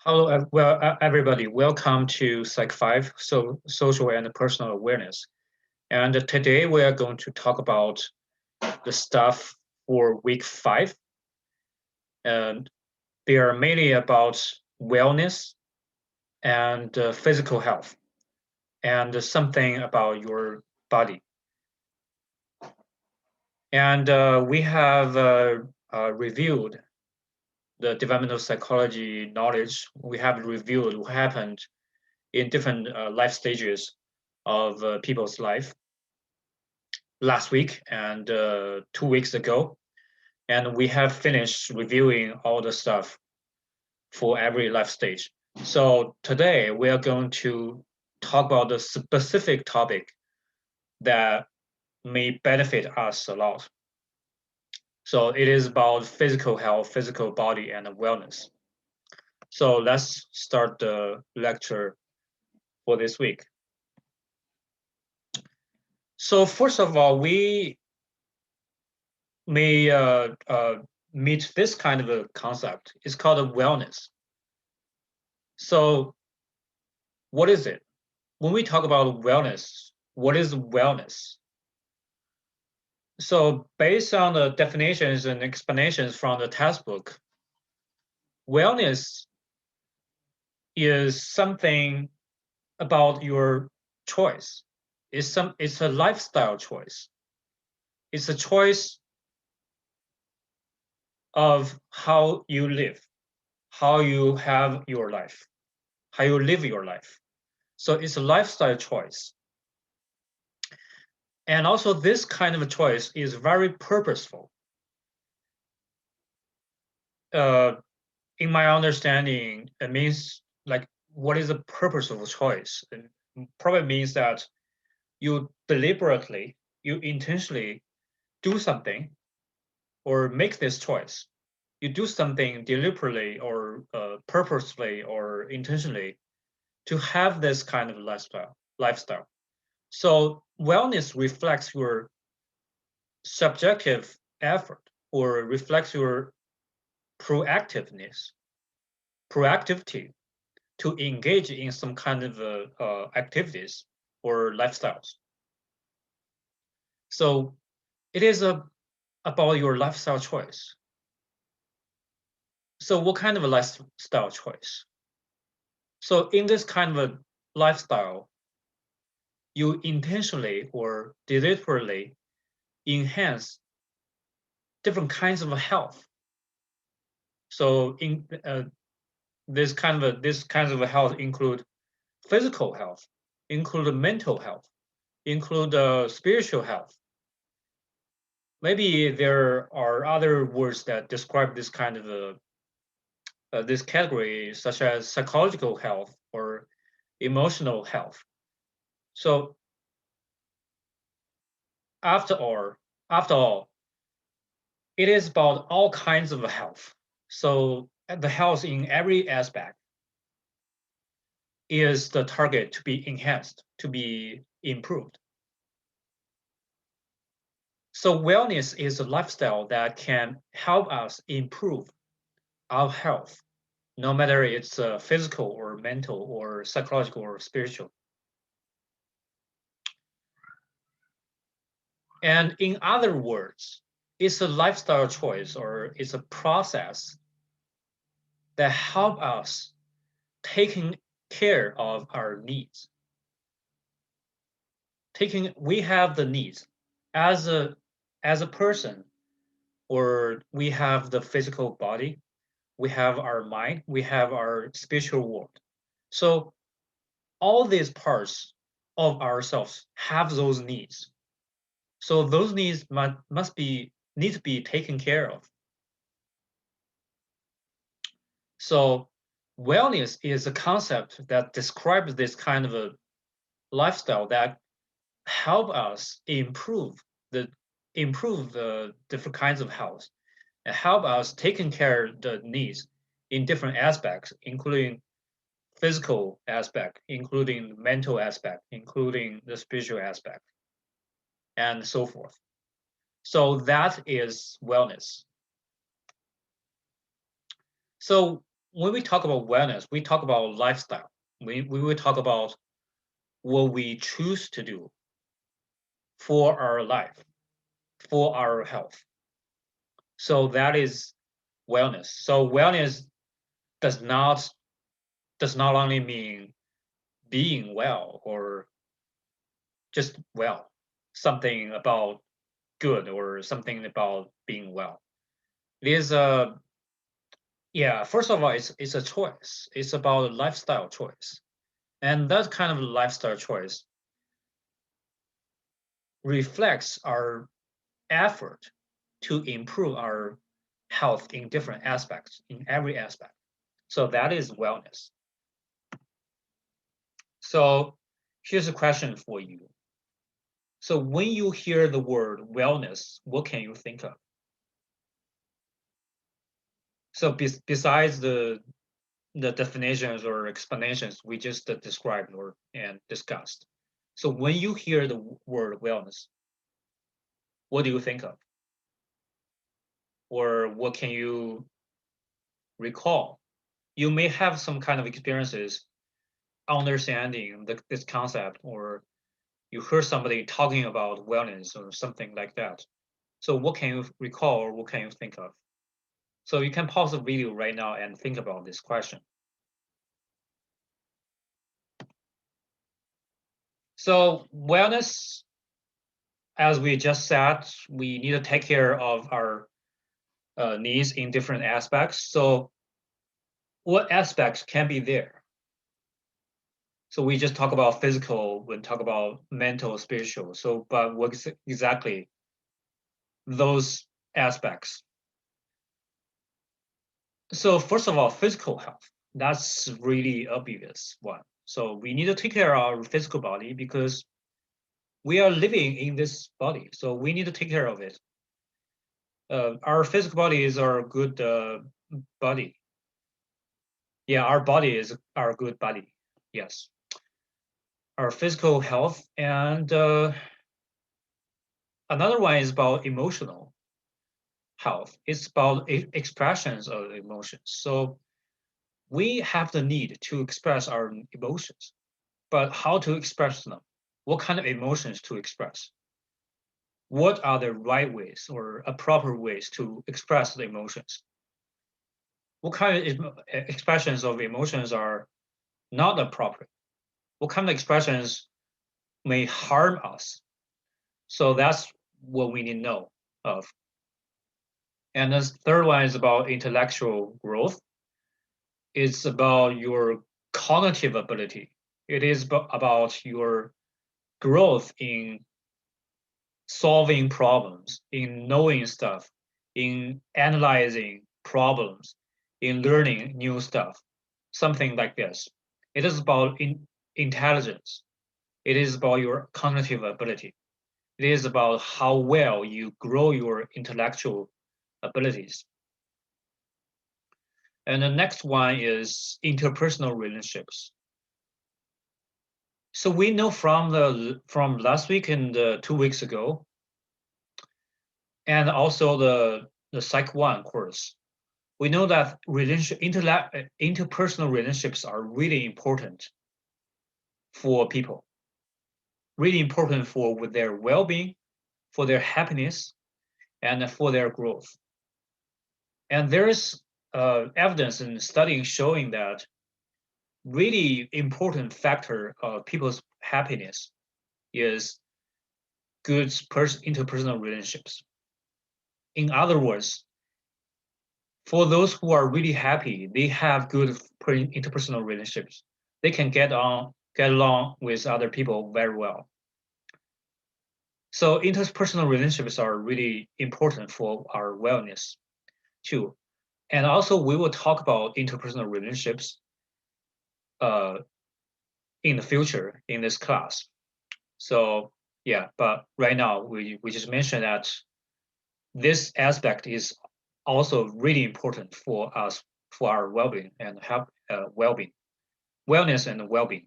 Hello, everybody. Welcome to Psych 5, Social and Personal Awareness. And today we are going to talk about the stuff for week 5. And they are mainly about wellness and physical health and something about your body. And we have reviewed the developmental psychology knowledge. We have reviewed what happened in different life stages of people's life last week and 2 weeks ago. And we have finished reviewing all the stuff for every life stage. So today we are going to talk about the specific topic that may benefit us a lot. So it is about physical health, physical body, and wellness. So let's start the lecture for this week. So first of all, we may meet this kind of a concept. It's called a wellness. So what is it? When we talk about wellness, what is wellness? So based on the definitions and explanations from the textbook, wellness is something about your choice. It's a lifestyle choice. It's a choice of how you live, how you have your life, how you live your life. So it's a lifestyle choice. And also this kind of a choice is very purposeful. In my understanding, it means like, what is the purpose of a choice? It probably means that you deliberately, you intentionally do something or make this choice. You do something deliberately or purposefully or intentionally to have this kind of lifestyle. So wellness reflects your subjective effort or reflects your proactivity to engage in some kind of activities or lifestyles. So it is about your lifestyle choice. So what kind of a lifestyle choice? So in this kind of a lifestyle, you intentionally or deliberately enhance different kinds of health. So in this kind of a health include physical health, include mental health, include spiritual health. Maybe there are other words that describe this kind of this category, such as psychological health or emotional health. So after all, it is about all kinds of health. So the health in every aspect is the target to be enhanced, to be improved. So wellness is a lifestyle that can help us improve our health, no matter it's physical or mental or psychological or spiritual. And in other words, it's a lifestyle choice or it's a process that help us taking care of our needs. We have the needs as a person, or we have the physical body, we have our mind, we have our spiritual world. So all these parts of ourselves have those needs. So those needs need to be taken care of. So wellness is a concept that describes this kind of a lifestyle that help us improve the different kinds of health and help us taking care of the needs in different aspects, including physical aspect, including mental aspect, including the spiritual aspect, and so forth. So that is wellness. So when we talk about wellness, we talk about lifestyle. We will talk about what we choose to do for our life, for our health. So that is wellness. So wellness does not does not only mean being well or just well, something about good or something about being well. It is a yeah, first of all, it's a choice. It's about a lifestyle choice. And that kind of lifestyle choice reflects our effort to improve our health in different aspects, in every aspect. So that is wellness. So here's a question for you. So when you hear the word wellness, what can you think of? So besides the definitions or explanations we just described or and discussed. So when you hear the word wellness, what do you think of? Or what can you recall? You may have some kind of experiences understanding this concept, or you heard somebody talking about wellness or something like that. So what can you recall or what can you think of? So you can pause the video right now and think about this question. So wellness, as we just said, we need to take care of our needs in different aspects. So what aspects can be there? So we just talk about physical, we talk about mental, spiritual. So, but what exactly those aspects? So first of all, physical health. That's really obvious one. So we need to take care of our physical body because we are living in this body. So we need to take care of it. Our physical body is our good body. Yeah, our body is our good body. Yes. Our physical health. And another one is about emotional health. It's about expressions of emotions. So we have the need to express our emotions, but how to express them? What kind of emotions to express? What are the right ways or proper ways to express the emotions? What kind of expressions of emotions are not appropriate? What kind of expressions may harm us? So that's what we need to know of. And the third one is about intellectual growth. It's about your cognitive ability. It is about your growth in solving problems, in knowing stuff, in analyzing problems, in learning new stuff, something like this. It is about intelligence. It is about your cognitive ability. It is about how well you grow your intellectual abilities. And the next one is interpersonal relationships. So we know from last week and 2 weeks ago, and also the Psych 1 course, we know that interpersonal relationships are really important for people, really important for with their well-being, for their happiness, and for their growth. And there is evidence in studying showing that really important factor of people's happiness is good interpersonal relationships. In other words, for those who are really happy, they have good interpersonal relationships. They can get along with other people very well. So interpersonal relationships are really important for our wellness too. And also we will talk about interpersonal relationships uh, in the future in this class. So yeah, but right now we just mentioned that this aspect is also really important for us for our well-being and health, well-being, wellness and well-being.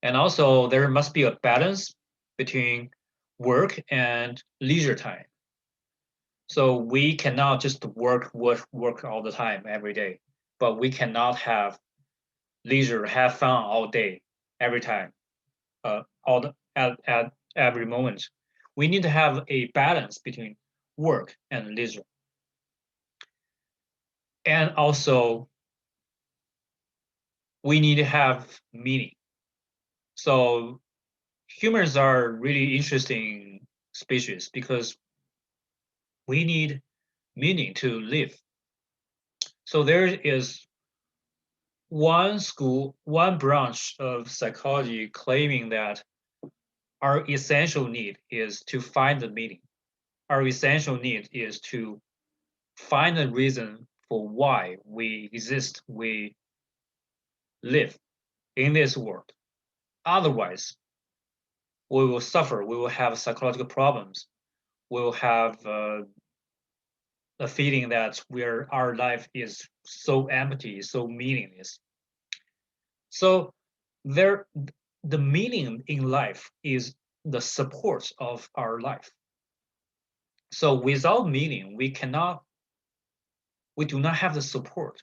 And also there must be a balance between work and leisure time. So we cannot just work all the time every day, but we cannot have leisure, have fun all day, every time, at every moment. We need to have a balance between work and leisure. And also, we need to have meaning. So humans are really interesting species because we need meaning to live. So there is one branch of psychology claiming that our essential need is to find the meaning. Our essential need is to find a reason for why we exist, we live in this world. Otherwise, we will suffer, we will have psychological problems, we will have a feeling that our life is so empty, so meaningless. So there, the meaning in life is the support of our life. So without meaning, we do not have the support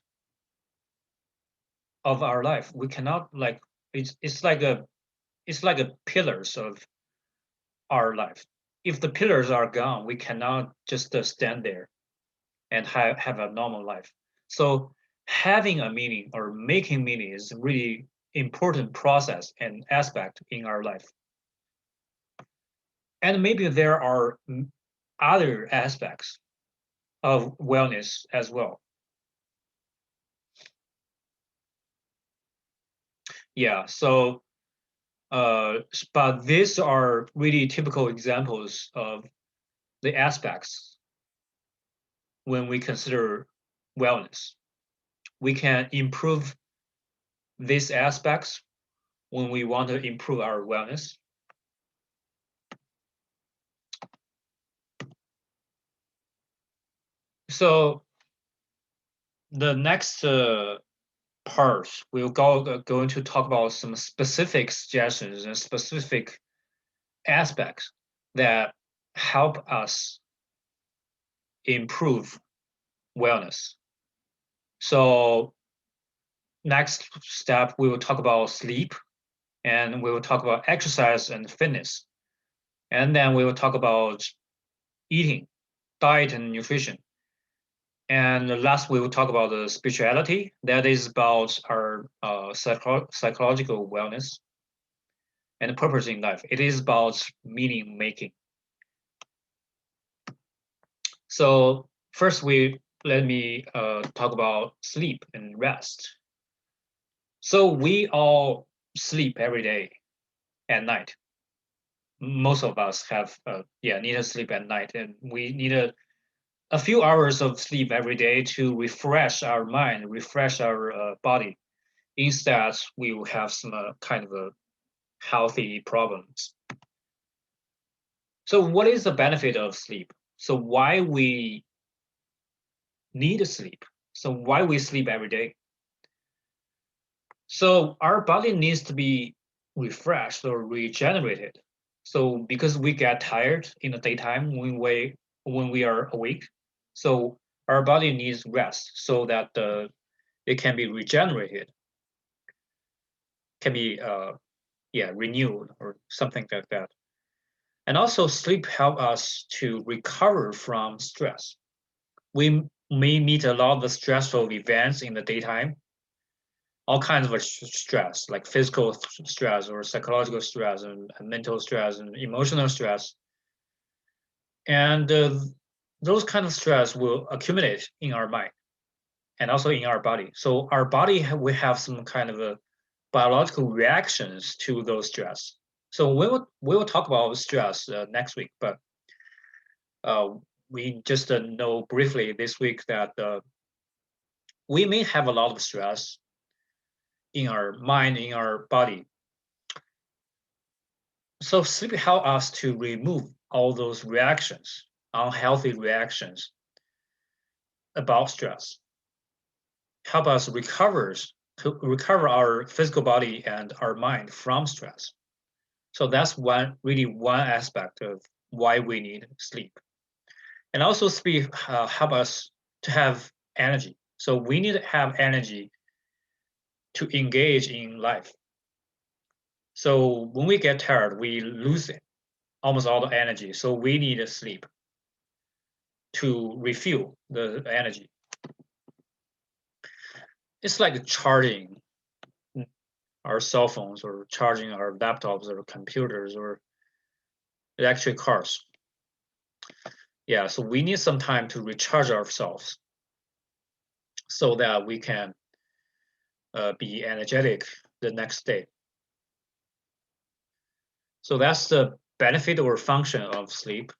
of our life. We cannot like it's like a pillars of our life. If the pillars are gone, we cannot just stand there and have a normal life. So having a meaning or making meaning is a really important process and aspect in our life. And maybe there are other aspects of wellness as well. Yeah, so but these are really typical examples of the aspects when we consider wellness. We can improve these aspects when we want to improve our wellness. So the next part, we'll going to talk about some specific suggestions and specific aspects that help us improve wellness. So next step, we will talk about sleep, and we will talk about exercise and fitness. And then we will talk about eating, diet and nutrition. And last, we will talk about the spirituality. That is about our psychological wellness and purpose in life. It is about meaning making. So first, let me talk about sleep and rest. So we all sleep every day at night. Most of us have need to sleep at night, and we need a few hours of sleep every day to refresh our mind, refresh our body. Instead, we will have some kind of a healthy problems. So what is the benefit of sleep? So why we need sleep? So why we sleep every day? So our body needs to be refreshed or regenerated. So because we get tired in the daytime when we are awake, so our body needs rest so that it can be regenerated, can be renewed or something like that. And also sleep help us to recover from stress. We may meet a lot of stressful events in the daytime, all kinds of stress, like physical stress or psychological stress and mental stress and emotional stress. And those kind of stress will accumulate in our mind and also in our body. So our body will have some kind of a biological reactions to those stress. So we will talk about stress next week, but uh, we just know briefly this week that we may have a lot of stress in our mind, in our body. So sleep helps us to remove all those reactions, unhealthy reactions about stress, help us recover our physical body and our mind from stress. So that's one aspect of why we need sleep. And also sleep help us to have energy. So we need to have energy to engage in life. So when we get tired, we lose almost all the energy. So we need to sleep to refuel the energy. It's like charging our cell phones or charging our laptops or computers or electric cars. Yeah, so we need some time to recharge ourselves so that we can be energetic the next day. So that's the benefit or function of sleep.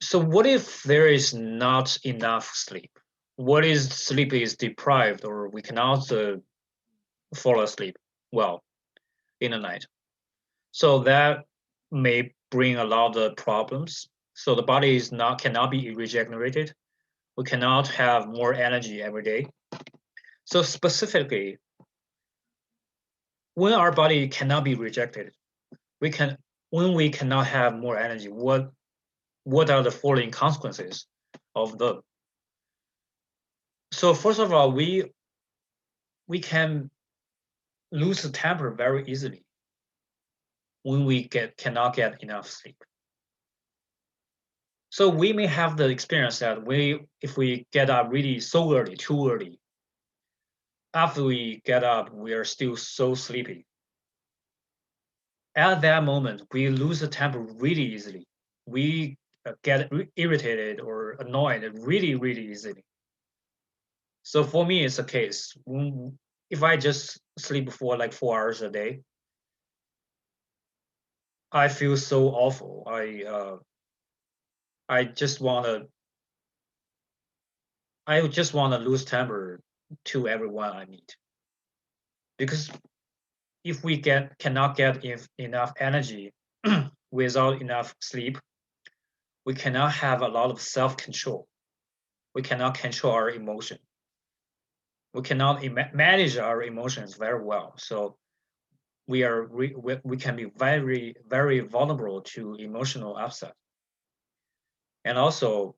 So what if there is not enough sleep? What is sleep is deprived or we cannot fall asleep well in the night? So that may bring a lot of problems. So the body is not cannot be regenerated. We cannot have more energy every day. So specifically, when our body cannot be rejected, when we cannot have more energy, what are the following consequences of them? So first of all, we can lose the temper very easily when we cannot get enough sleep. So we may have the experience that if we get up really so early, too early, after we get up, we are still so sleepy. At that moment, we lose the temper really easily. We get irritated or annoyed really, really easily. So for me, it's a case. If I just sleep for like 4 hours a day, I feel so awful. I just wanna I just wanna lose temper to everyone I meet because if we cannot get enough energy without enough sleep, we cannot have a lot of self-control. We cannot control our emotion. We cannot manage our emotions very well. So we can be very, very vulnerable to emotional upset. And also,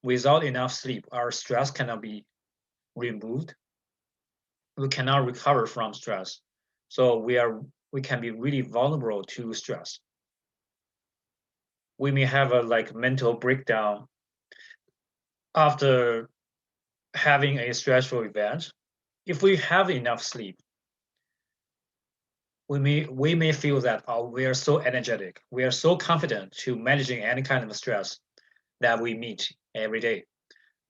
without enough sleep, our stress cannot be removed. We cannot recover from stress. So we can be really vulnerable to stress. We may have a like mental breakdown after having a stressful event. If we have enough sleep, we may feel that we are so energetic, we are so confident to managing any kind of stress that we meet every day.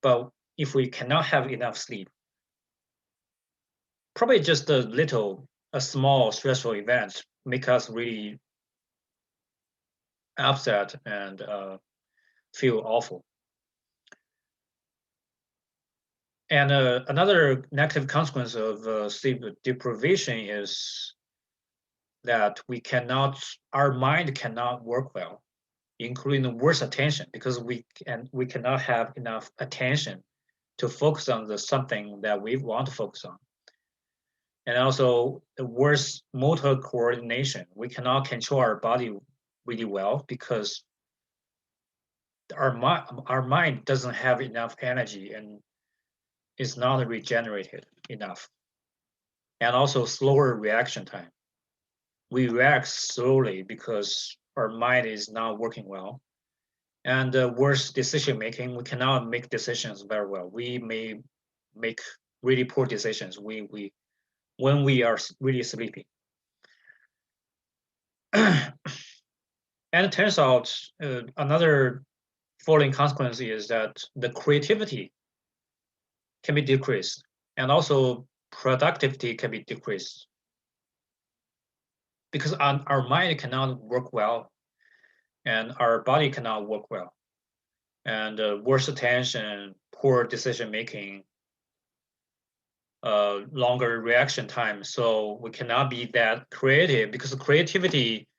But if we cannot have enough sleep, probably just a small stressful event make us really upset and feel awful. And another negative consequence of sleep deprivation is that our mind cannot work well, including the worst attention, because we cannot have enough attention to focus on the something that we want to focus on. And also the worst motor coordination. We cannot control our body really well because our mind doesn't have enough energy and is not regenerated enough. And also slower reaction time. We react slowly because our mind is not working well. And worse decision making, we cannot make decisions very well. We may make really poor decisions when we are really sleepy. And it turns out another falling consequence is that the creativity can be decreased and also productivity can be decreased because our mind cannot work well and our body cannot work well. And worse attention, poor decision making, longer reaction time. So we cannot be that creative because creativity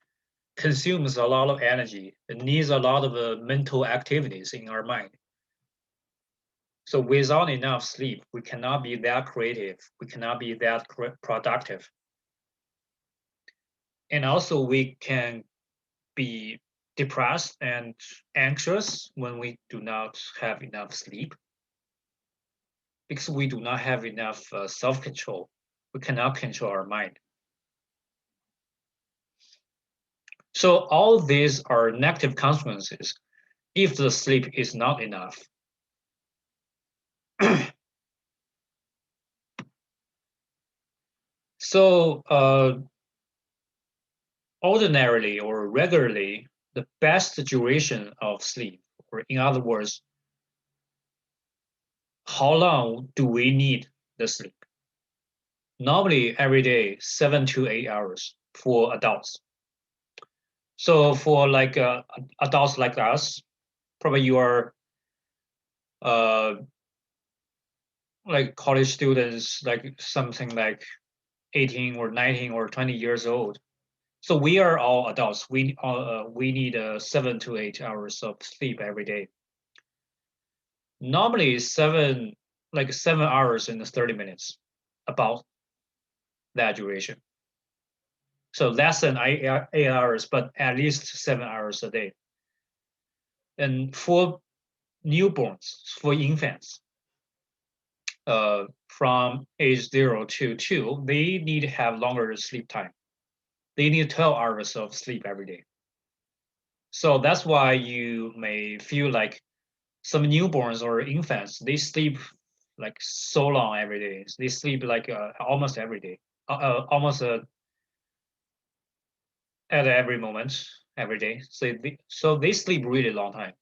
consumes a lot of energy. It needs a lot of mental activities in our mind. So without enough sleep, we cannot be that creative. We cannot be that productive. And also we can be depressed and anxious when we do not have enough sleep because we do not have enough self-control. We cannot control our mind. So all these are negative consequences if the sleep is not enough. So ordinarily or regularly, the best duration of sleep, or in other words, how long do we need the sleep? Normally, every day, 7 to 8 hours for adults. So for like adults like us, probably you are uh, like college students, like something like 18 or 19 or 20 years old. So we are all adults. We need 7 to 8 hours of sleep every day. Normally 7 hours and 30 minutes, about that duration. So less than 8 hours, but at least 7 hours a day. And for newborns, for infants, from age 0 to 2, they need to have longer sleep time. They need 12 hours of sleep every day. So that's why you may feel like some newborns or infants, they sleep like so long every day. They sleep like almost every day, almost at every moment, every day. So they sleep really long time.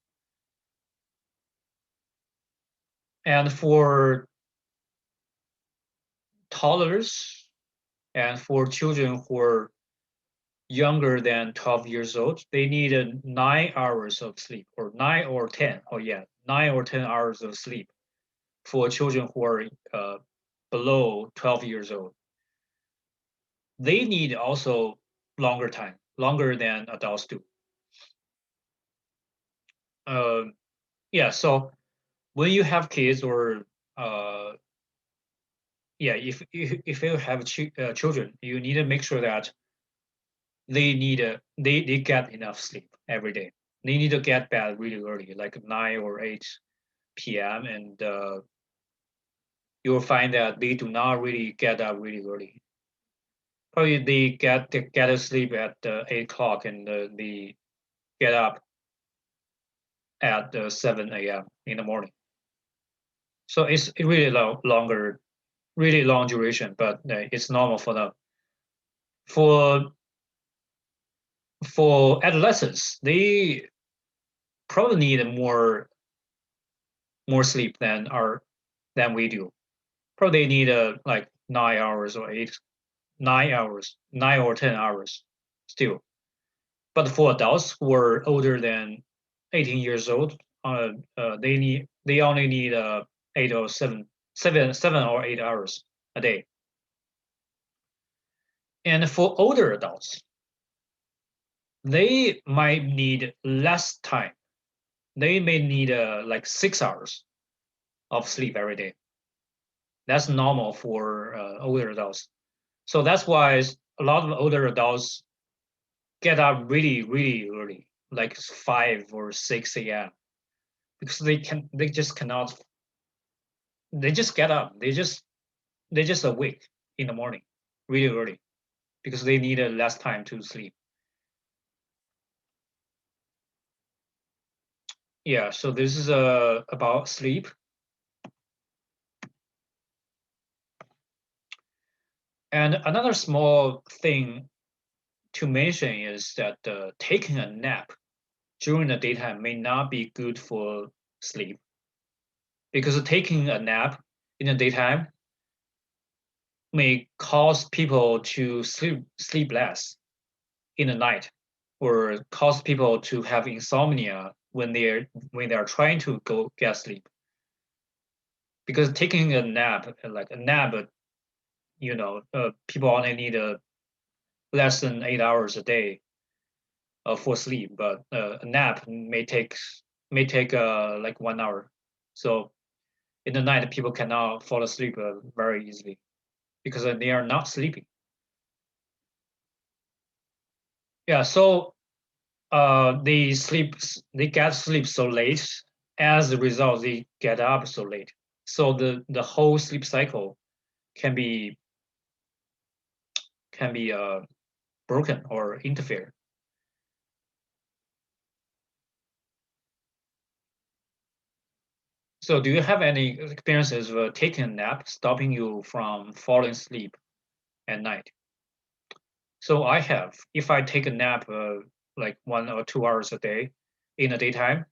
And for toddlers and for children who are younger than 12 years old, they need 9 hours of sleep, or 9 or 10. Oh yeah, 9 or 10 hours of sleep for children who are below 12 years old. They need also longer time, longer than adults do. Uh, yeah, so when you have kids or uh, yeah, if you have children, you need to make sure that they get enough sleep every day. They need to get bed really early, like 9 or 8 p.m. And you'll find that they do not really get up really early. Probably they get to sleep at 8 o'clock and they get up at 7 a.m. in the morning. So it's really longer, really long duration, but it's normal for them. For for adolescents, they probably need more sleep than we do. Probably need like 9 hours or 9 hours, 9 or 10 hours still. But for adults who are older than 18 years old, they only need 8 or 7 or 8 hours a day. And for older adults, they might need less time. They may need like 6 hours of sleep every day. That's normal for older adults. So that's why a lot of older adults get up really, really early, like 5 or 6 a.m. because they just cannot. They just get up. They just awake in the morning, really early, because they need less time to sleep. Yeah. So this is about sleep. And another small thing to mention is that taking a nap during the daytime may not be good for sleep because taking a nap in the daytime may cause people to sleep less in the night or cause people to have insomnia when they're trying to go get sleep because taking a nap like a nap people only need less than 8 hours a day for sleep, but a nap may take like 1 hour. So in the night, people cannot fall asleep very easily because they are not sleeping. Yeah. So they get sleep so late. As a result, they get up so late. So the whole sleep cycle can be broken or interfere. So do you have any experiences of taking a nap stopping you from falling asleep at night? So I have. If I take a nap like 1 or 2 hours a day in the daytime,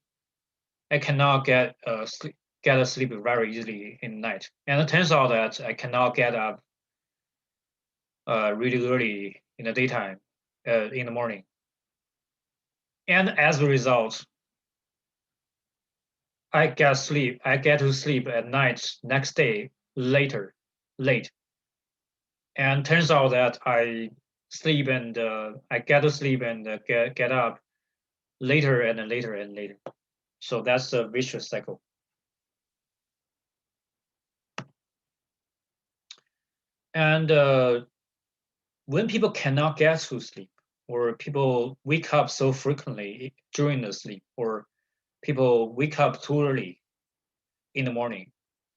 I cannot get a sleep very easily in the night. And it turns out that I cannot get up really early in the daytime, in the morning. And as a result, I get to sleep at night next day late. And turns out that I get to sleep and get up later and later and later. So that's a vicious cycle. And when people cannot get to sleep, or people wake up so frequently during the sleep, or people wake up too early in the morning.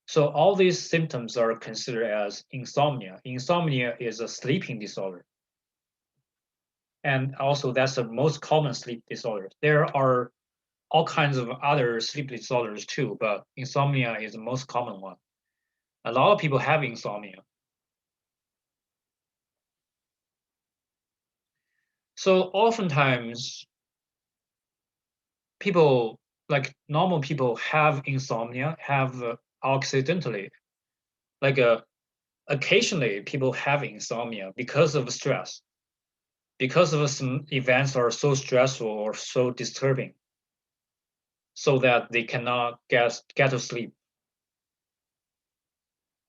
So all these symptoms are considered as insomnia. Insomnia is a sleeping disorder. And also that's the most common sleep disorder. There are all kinds of other sleep disorders too, but insomnia is the most common one. A lot of people have insomnia. So oftentimes people, like normal people, have insomnia, have accidentally, like occasionally people have insomnia because of stress, because of some events are so stressful or so disturbing, so that they cannot get to sleep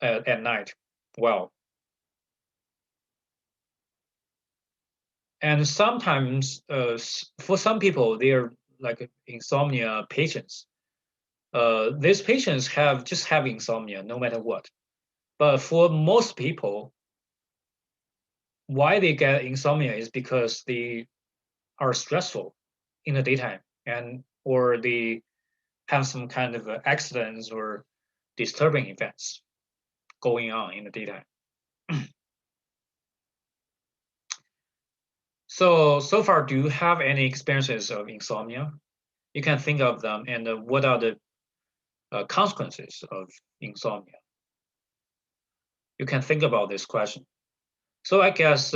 at night well. And sometimes, for some people, they're like insomnia patients. These patients have insomnia no matter what. But for most people, why they get insomnia is because they are stressful in the daytime, and or they have some kind of accidents or disturbing events going on in the daytime. So far, do you have any experiences of insomnia? You can think of them, and what are the consequences of insomnia? You can think about this question. So I guess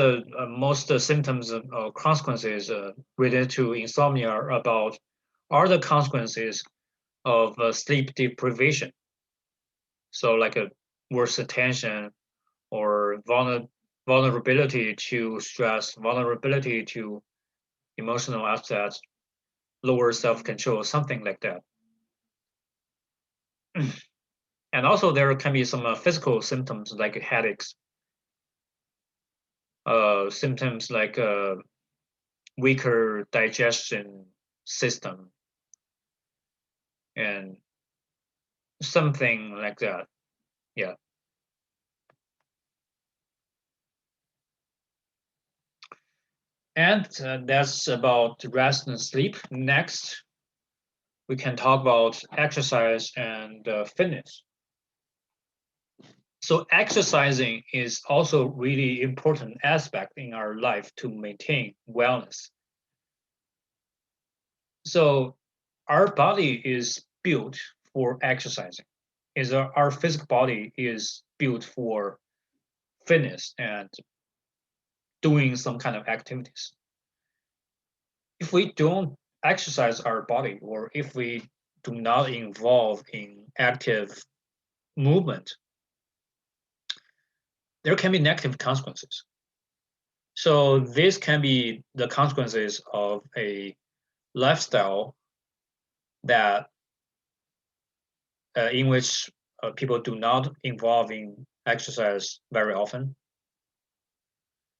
most symptoms or consequences related to insomnia are the consequences of sleep deprivation. So like a worse attention or vulnerability to stress, vulnerability to emotional upset, lower self-control, something like that. And also there can be some physical symptoms like headaches, symptoms like weaker digestion system, and something like that. Yeah. And that's about rest and sleep. Next, we can talk about exercise and fitness. So exercising is also really important aspect in our life to maintain wellness. So our body is built for exercising. Our physical body is built for fitness and doing some kind of activities. If we don't exercise our body, or if we do not involve in active movement, there can be negative consequences. So this can be the consequences of a lifestyle that in which people do not involve in exercise very often.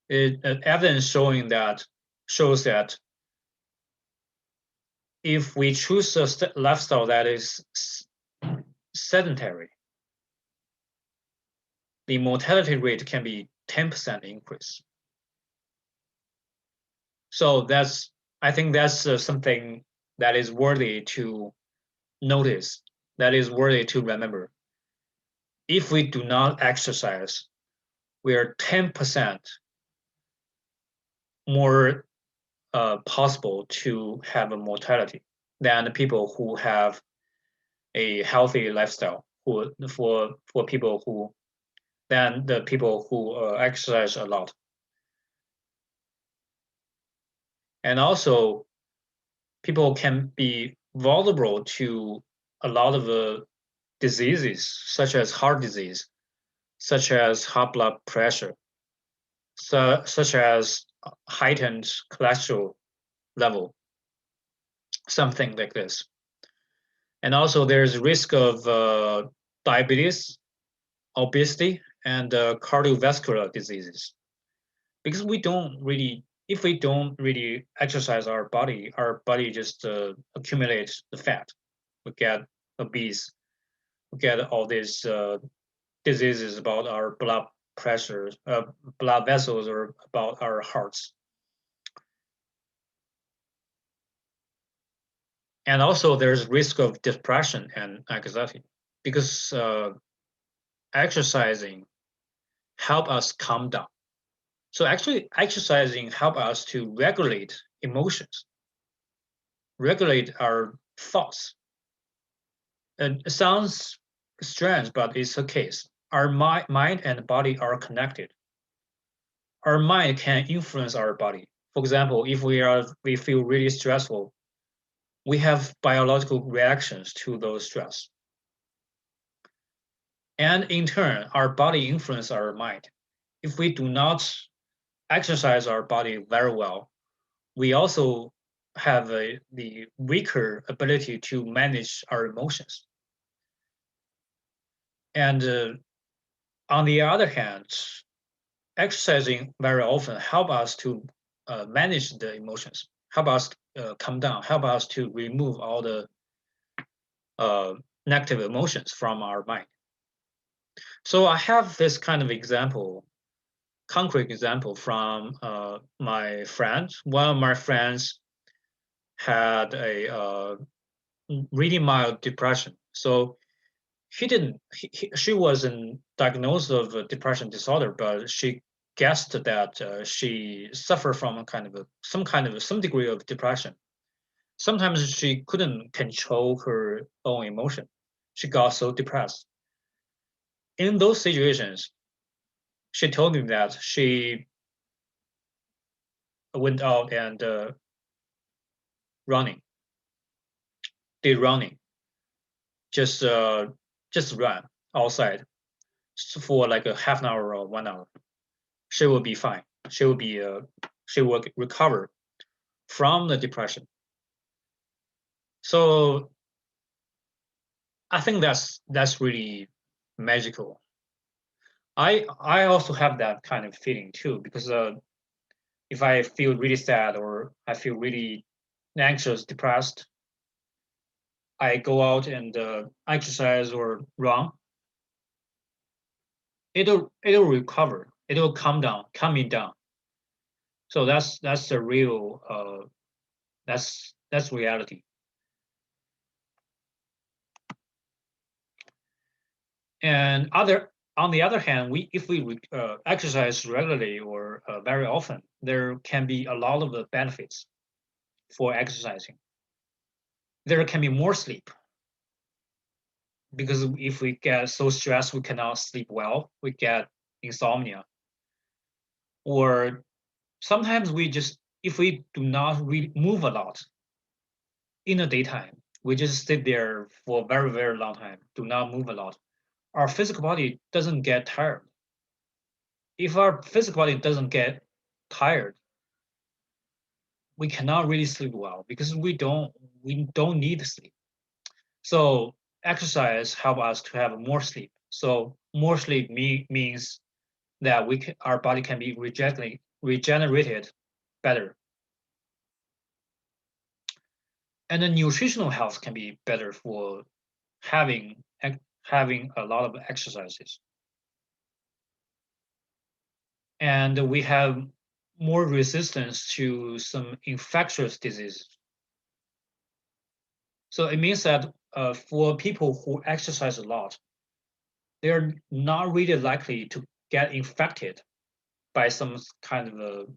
Evidence shows that if we choose a lifestyle that is sedentary, the mortality rate can be 10% increase. So I think that's something that is worthy to notice, that is worthy to remember. If we do not exercise, we are 10% more possible to have a mortality than the people who have a healthy lifestyle, who for people who than the people who exercise a lot. And also, people can be vulnerable to a lot of diseases, such as heart disease, such as high blood pressure, such as heightened cholesterol level, something like this. And also, there's risk of diabetes, obesity, and cardiovascular diseases. Because we don't really, if we don't really exercise our body just accumulates the fat. We get obese. We get all these diseases about our blood pressure, blood vessels, or about our hearts. And also, there's risk of depression and anxiety because exercising help us calm down. So actually, exercising help us to regulate emotions, regulate our thoughts. And it sounds strange, but it's the case. Our mind and body are connected. Our mind can influence our body. For example, if we feel really stressful, we have biological reactions to those stress. And in turn, our body influences our mind. If we do not exercise our body very well, we also have the weaker ability to manage our emotions. And on the other hand, exercising very often help us to manage the emotions, help us calm down, help us to remove all the negative emotions from our mind. So I have this kind of example, concrete example from my friend. One of my friends had a really mild depression. So she wasn't diagnosed of a depression disorder, but she guessed that she suffered from some degree of depression. Sometimes she couldn't control her own emotion. She got so depressed. In those situations, she told me that she went out and running, did running, just uh, just run outside for like a half an hour or 1 hour. She will be fine. She will recover from the depression. So I think that's really magical. I also have that kind of feeling too because if I feel really sad or I feel really anxious, depressed, I go out and exercise or run. It'll recover. It'll calm me down. So that's the real that's reality. And on the other hand, if we exercise regularly or very often, there can be a lot of the benefits for exercising. There can be more sleep because if we get so stressed, we cannot sleep well. We get insomnia, or sometimes if we do not really move a lot in the daytime, we just sit there for a very very long time, do not move a lot. Our physical body doesn't get tired. If our physical body doesn't get tired, we cannot really sleep well because we don't need sleep. So exercise help us to have more sleep. So more sleep means that our body can be regenerated better, and the nutritional health can be better for having having a lot of exercises. And we have more resistance to some infectious diseases. So it means that for people who exercise a lot, they're not really likely to get infected by some kind of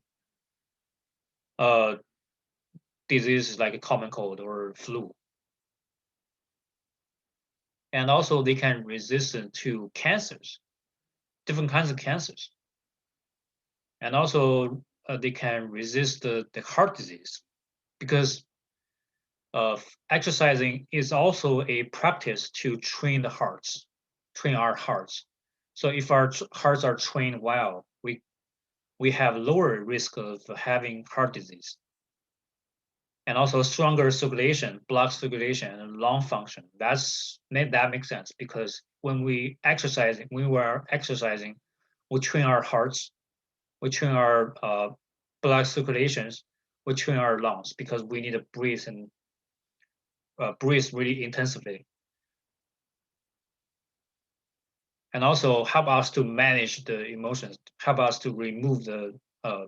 a disease like a common cold or flu. And also they can resist to cancers, different kinds of cancers. And also they can resist the heart disease because exercising is also a practice to train train our hearts. So if our hearts are trained well, we have lower risk of having heart disease. And also stronger circulation, blood circulation, and lung function. That makes sense because when we are exercising, we train our hearts, we train our blood circulations, we train our lungs because we need to breathe and breathe really intensively. And also help us to manage the emotions, help us to remove the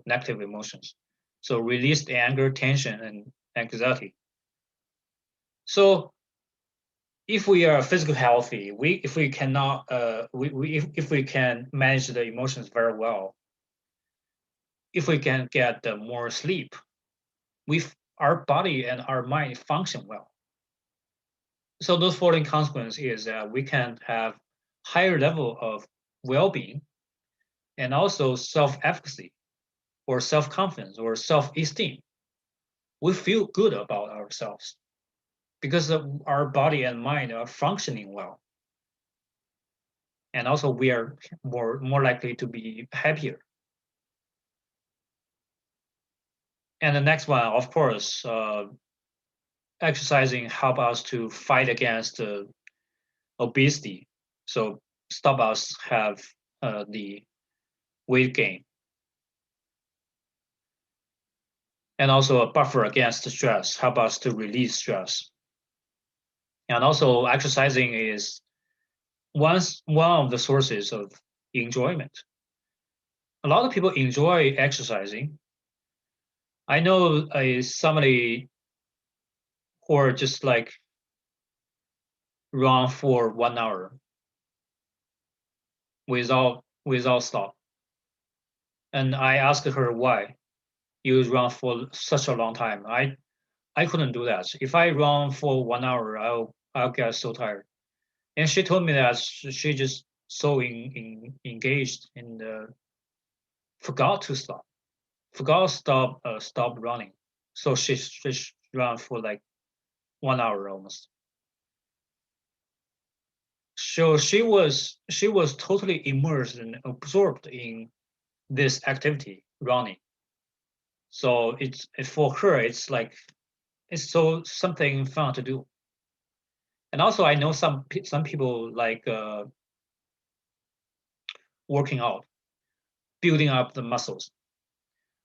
negative emotions. So release the anger, tension, and anxiety. So if we are physically healthy, if we cannot if we can manage the emotions very well, if we can get more sleep, we our body and our mind function well. So those following consequence is that we can have higher level of well-being and also self-efficacy or self-confidence or self-esteem. We feel good about ourselves because our body and mind are functioning well. And also we are more likely to be happier. And the next one, of course, exercising help us to fight against obesity. So stop us have the weight gain. And also a buffer against stress, help us to release stress. And also exercising is one of the sources of enjoyment. A lot of people enjoy exercising. I know somebody who are just like run for 1 hour without stop. And I asked her why you run for such a long time. I couldn't do that. If I run for 1 hour, I'll get so tired. And she told me that she just so engaged and forgot to stop, forgot stop running. So she ran for like 1 hour almost. So she was totally immersed and absorbed in this activity, running. So it's for her, it's like it's so something fun to do. And also, I know some people like working out, building up the muscles.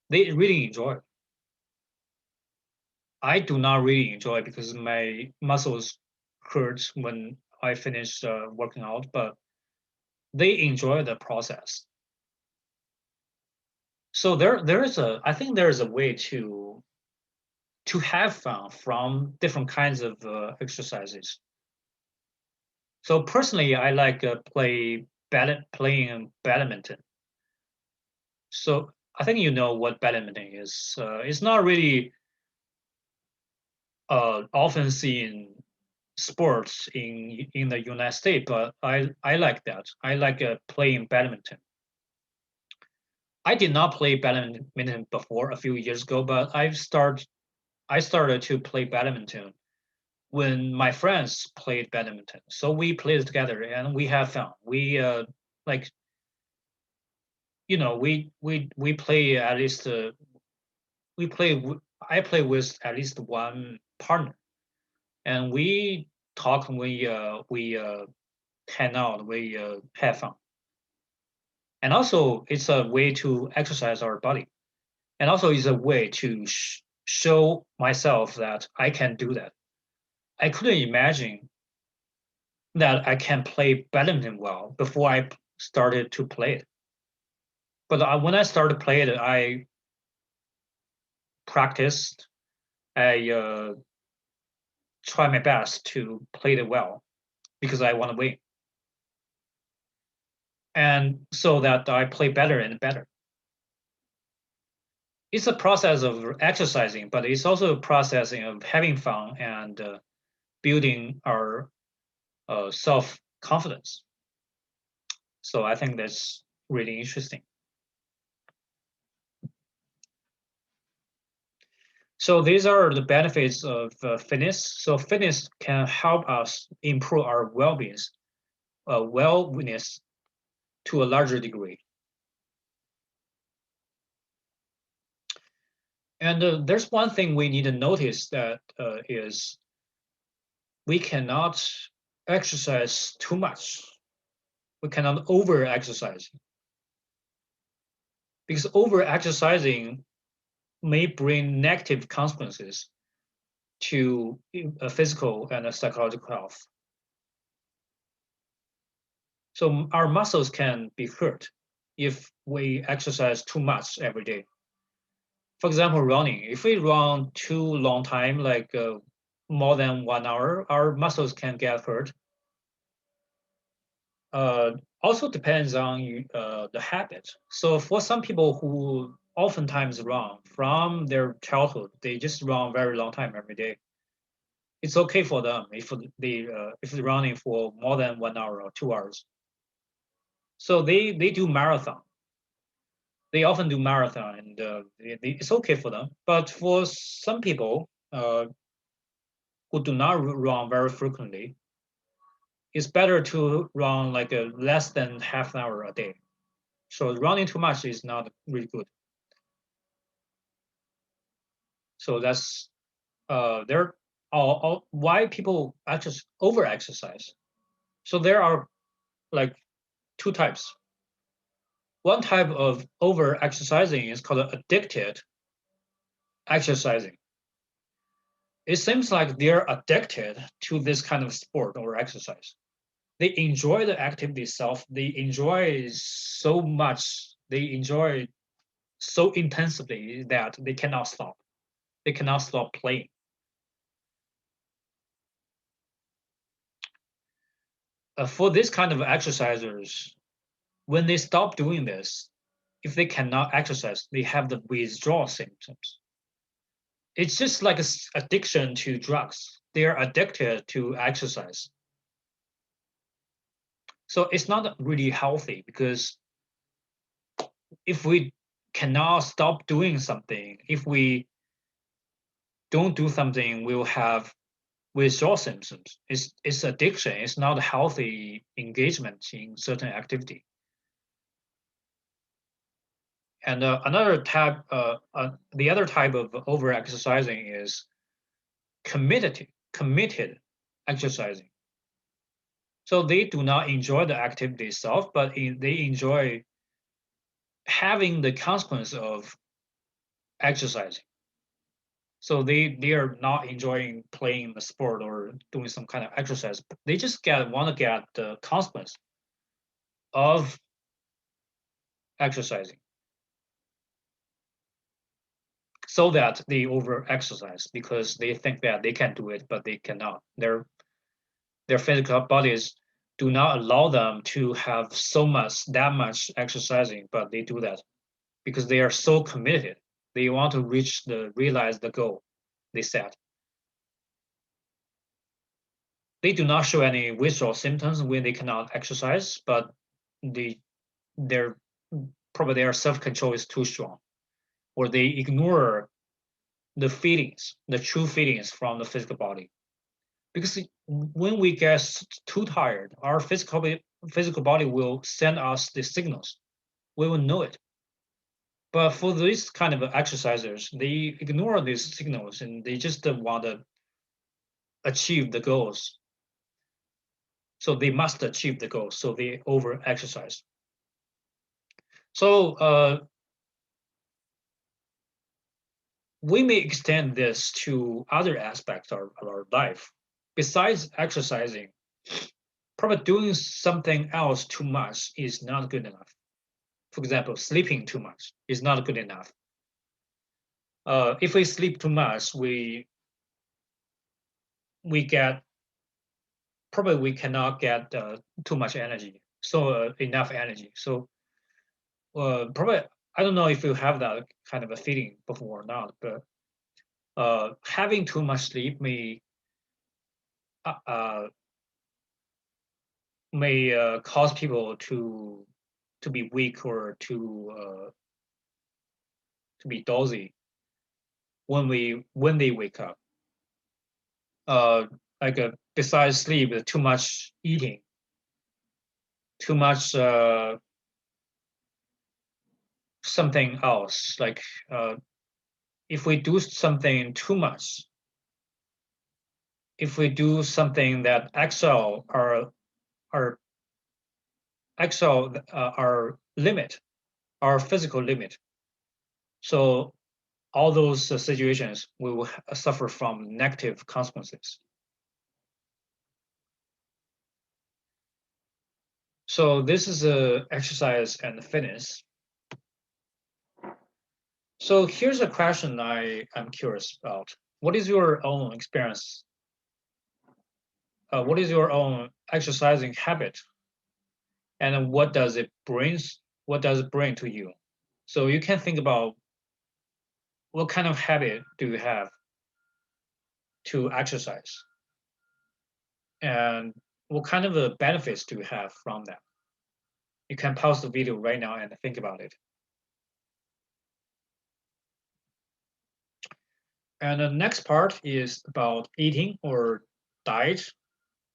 They really enjoy it. I do not really enjoy it because my muscles hurt when I finish working out, but they enjoy the process. So I think there is a way to have fun from different kinds of exercises. So personally, I like playing badminton. So I think you know what badminton is. It's not really often seen sports in the United States, but I like that. I like playing badminton. I did not play badminton before a few years ago, but I started to play badminton when my friends played badminton. So we played together and we have fun. We like we play at least we play I play with at least one partner, and we talk, we hang out, we have fun, and also it's a way to exercise our body, and also it's a way to show myself that I can do that. I couldn't imagine that I can play badminton well before I started to play it. But when I started playing it, practice, I try my best to play it well because I want to win. And so that I play better and better. It's a process of exercising, but it's also a process of having fun and building our self-confidence. So I think that's really interesting. So these are the benefits of fitness. So fitness can help us improve our wellness to a larger degree. And there's one thing we need to notice that is we cannot exercise too much. We cannot over exercise because over exercising may bring negative consequences to physical and psychological health. So our muscles can be hurt if we exercise too much every day. For example, running. If we run too long time, like more than 1 hour, our muscles can get hurt. Also depends on the habit. So for some people who oftentimes run from their childhood, they just run very long time every day. It's okay for them if they're running for more than 1 hour or 2 hours. So they do marathon. They often do marathon, and it's okay for them. But for some people who do not run very frequently, it's better to run like less than half an hour a day. So running too much is not really good. So that's there are why people actually over exercise. So there are like two types. One type of over exercising is called addicted exercising. It seems like they're addicted to this kind of sport or exercise. They enjoy the activity itself. They enjoy so much. They enjoy so intensively that they cannot stop. They cannot stop playing. For this kind of exercisers, when they stop doing this, if they cannot exercise, they have the withdrawal symptoms. It's just like an addiction to drugs. They are addicted to exercise. So it's not really healthy because if we cannot stop doing something, if we don't do something, we'll have withdrawal symptoms. It's addiction. It's not healthy engagement in certain activity. And another type, the other type of over exercising is committed exercising. So they do not enjoy the activity itself, but they enjoy having the consequence of exercising. So they are not enjoying playing the sport or doing some kind of exercise. They just want to get the consequence of exercising, so that they over exercise because they think that they can do it, but they cannot. Their physical bodies do not allow them to have that much exercising, but they do that because they are so committed. They want to realize the goal they set. They do not show any withdrawal symptoms when they cannot exercise, but their probably their self-control is too strong, or they ignore the feelings, the true feelings from the physical body. Because when we get too tired, our physical body will send us the signals. We will know it. But for these kind of exercisers, they ignore these signals and they just want to achieve the goals. So they must achieve the goals. So they over exercise. So we may extend this to other aspects of our life. Besides exercising, probably doing something else too much is not good enough. For example, sleeping too much is not good enough. If we sleep too much, we get probably we cannot get too much energy, so enough energy. So probably I don't know if you have that kind of a feeling before or not, but having too much sleep uh, may cause people to be weak or to be dozy when they wake up. Like besides sleep, too much eating, too much something else. Like if we do something too much, if we do something that our excel our limit, our physical limit. So all those situations we will suffer from negative consequences. So this is exercise and fitness. So here's a question I am curious about. What is your own experience? What is your own exercising habit? And what does it brings? What does it bring to you? So you can think about what kind of habit do you have to exercise? And what kind of benefits do you have from that? You can pause the video right now and think about it. And the next part is about eating or diet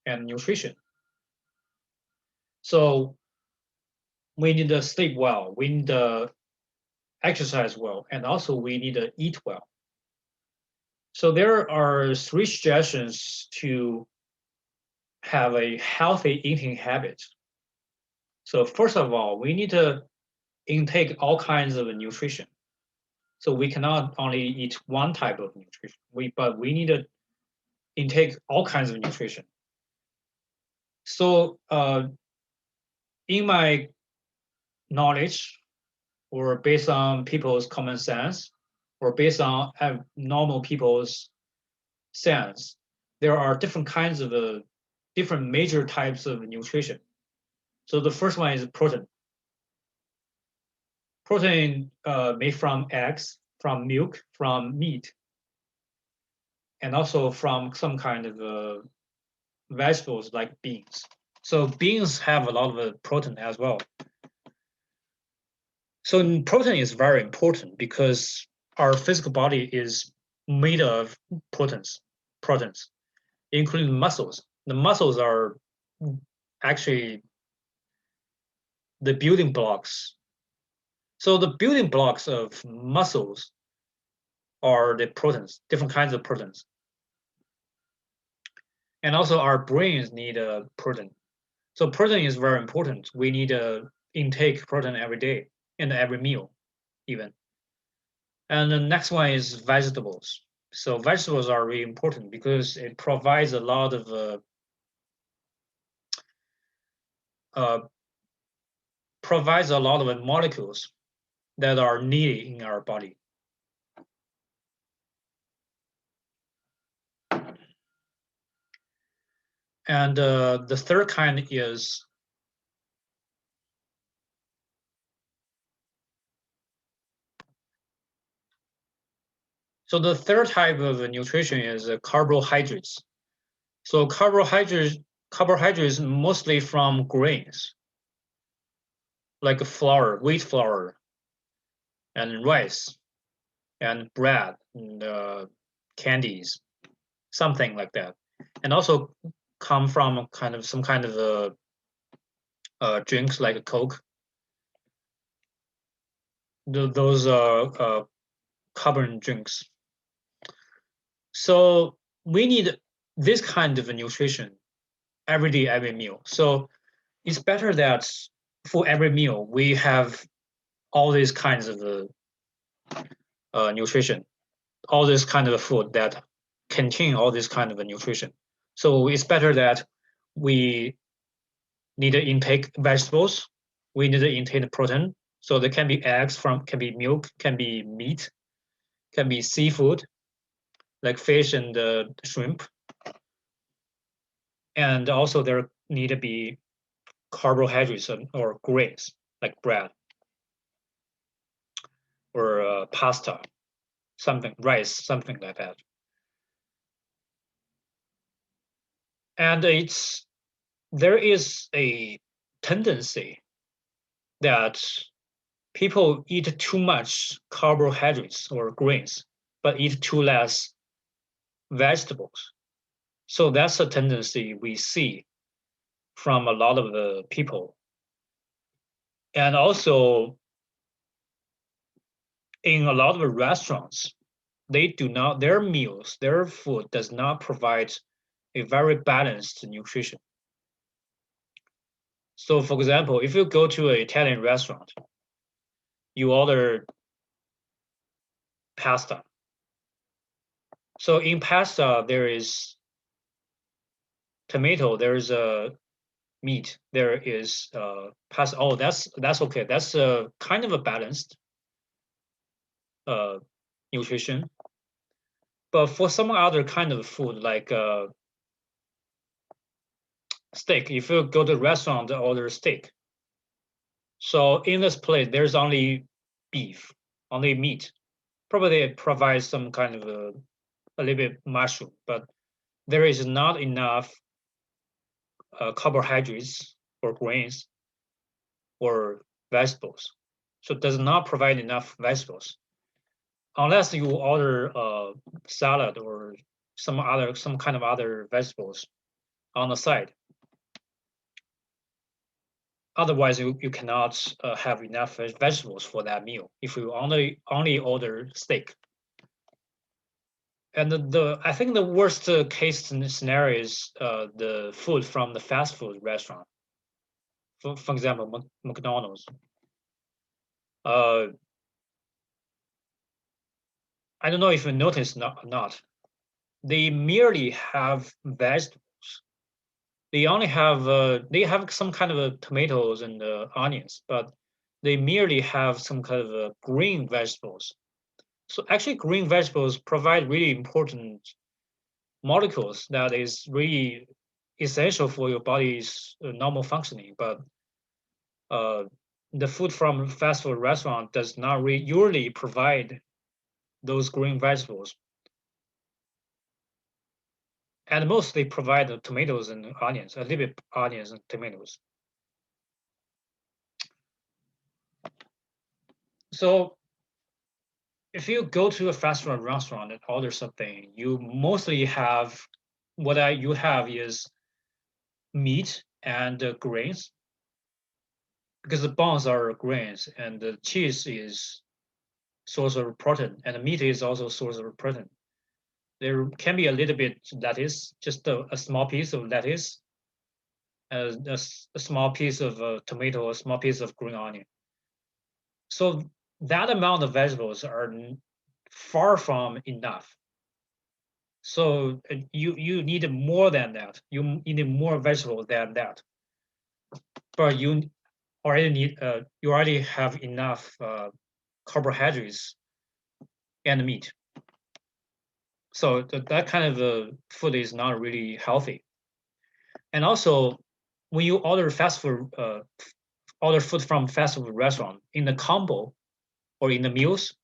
and nutrition. So we need to sleep well, we need to exercise well, and also we need to eat well. So there are 3 suggestions to have a healthy eating habit. So first of all, we need to intake all kinds of nutrition. So we cannot only eat one type of nutrition, but we need to intake all kinds of nutrition. So in my knowledge, or based on people's common sense, or based on normal people's sense, there are different kinds of different major types of nutrition. So the first one is protein. Protein made from eggs, from milk, from meat, and also from some kind of vegetables like beans. So beans have a lot of protein as well. So protein is very important because our physical body is made of proteins, including muscles. The muscles are actually the building blocks. So the building blocks of muscles are the proteins, different kinds of proteins. And also our brains need a protein. So protein is very important. We need to intake protein every day and every meal even. And the next one is vegetables. So vegetables are really important because it provides a lot of molecules that are needed in our body. And the third kind is so the third type of nutrition is carbohydrates. So carbohydrates mostly from grains, like flour, wheat flour, and rice, and bread, and candies, something like that, and also come from some kind of drinks like a Coke. Those carbon drinks. So we need this kind of nutrition every day, every meal. So it's better that for every meal we have all these kinds of nutrition, all this kind of food that contain all this kind of nutrition. So it's better that we need to intake vegetables, we need to intake protein. So there can be eggs, can be milk, can be meat, can be seafood, like fish and shrimp. And also there need to be carbohydrates or grains, like bread or pasta, something, rice, something like that. And there is a tendency that people eat too much carbohydrates or grains, but eat too less vegetables. So that's a tendency we see from a lot of the people. And also in a lot of the restaurants, their meals, their food does not provide a very balanced nutrition. So for example, if you go to an Italian restaurant, you order pasta. So in pasta, there is tomato, there's a meat, there is pasta. Oh, that's okay. That's kind of a balanced nutrition. But for some other kind of food, like steak, if you go to a restaurant and order steak, so in this plate, there's only beef, only meat. Probably it provides some kind of a little bit mushroom, but there is not enough carbohydrates or grains or vegetables. So it does not provide enough vegetables. Unless you order a salad or some kind of other vegetables on the side. Otherwise, you cannot have enough vegetables for that meal if you only order steak. And I think the worst case scenario is the food from the fast food restaurant. For example, McDonald's. I don't know if you noticed or not. They merely have vegetables. They only have they have some kind of tomatoes and onions, but they merely have some kind of green vegetables. So actually, green vegetables provide really important molecules that is really essential for your body's normal functioning. But the food from fast food restaurant does not usually provide those green vegetables. And most they provide the tomatoes and onions, a little bit onions and tomatoes. So if you go to a fast food restaurant and order something, you mostly have you have is meat and grains, because the buns are grains and the cheese is source of protein and the meat is also source of protein. There can be a little bit lettuce, just a small piece of lettuce, a small piece of tomato, a small piece of green onion. So that amount of vegetables are far from enough. So you need more than that. You need more vegetables than that. But you already have enough carbohydrates and meat. So that kind of food is not really healthy. And also, when you order order food from fast food restaurant in the combo or in the meals,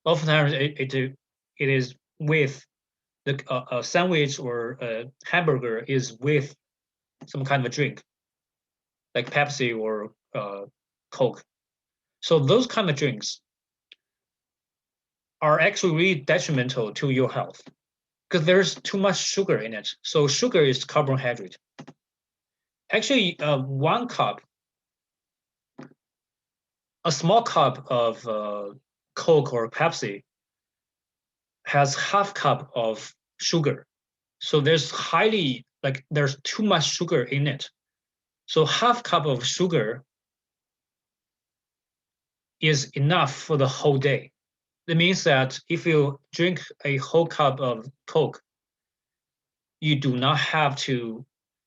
oftentimes it is with a sandwich or a hamburger is with some kind of a drink, like Pepsi or Coke. So those kind of drinks are actually really detrimental to your health because there's too much sugar in it. So sugar is carbohydrate. Actually, a small cup of Coke or Pepsi has half cup of sugar. So there's too much sugar in it. So half cup of sugar is enough for the whole day. That means that if you drink a whole cup of Coke, you do not have to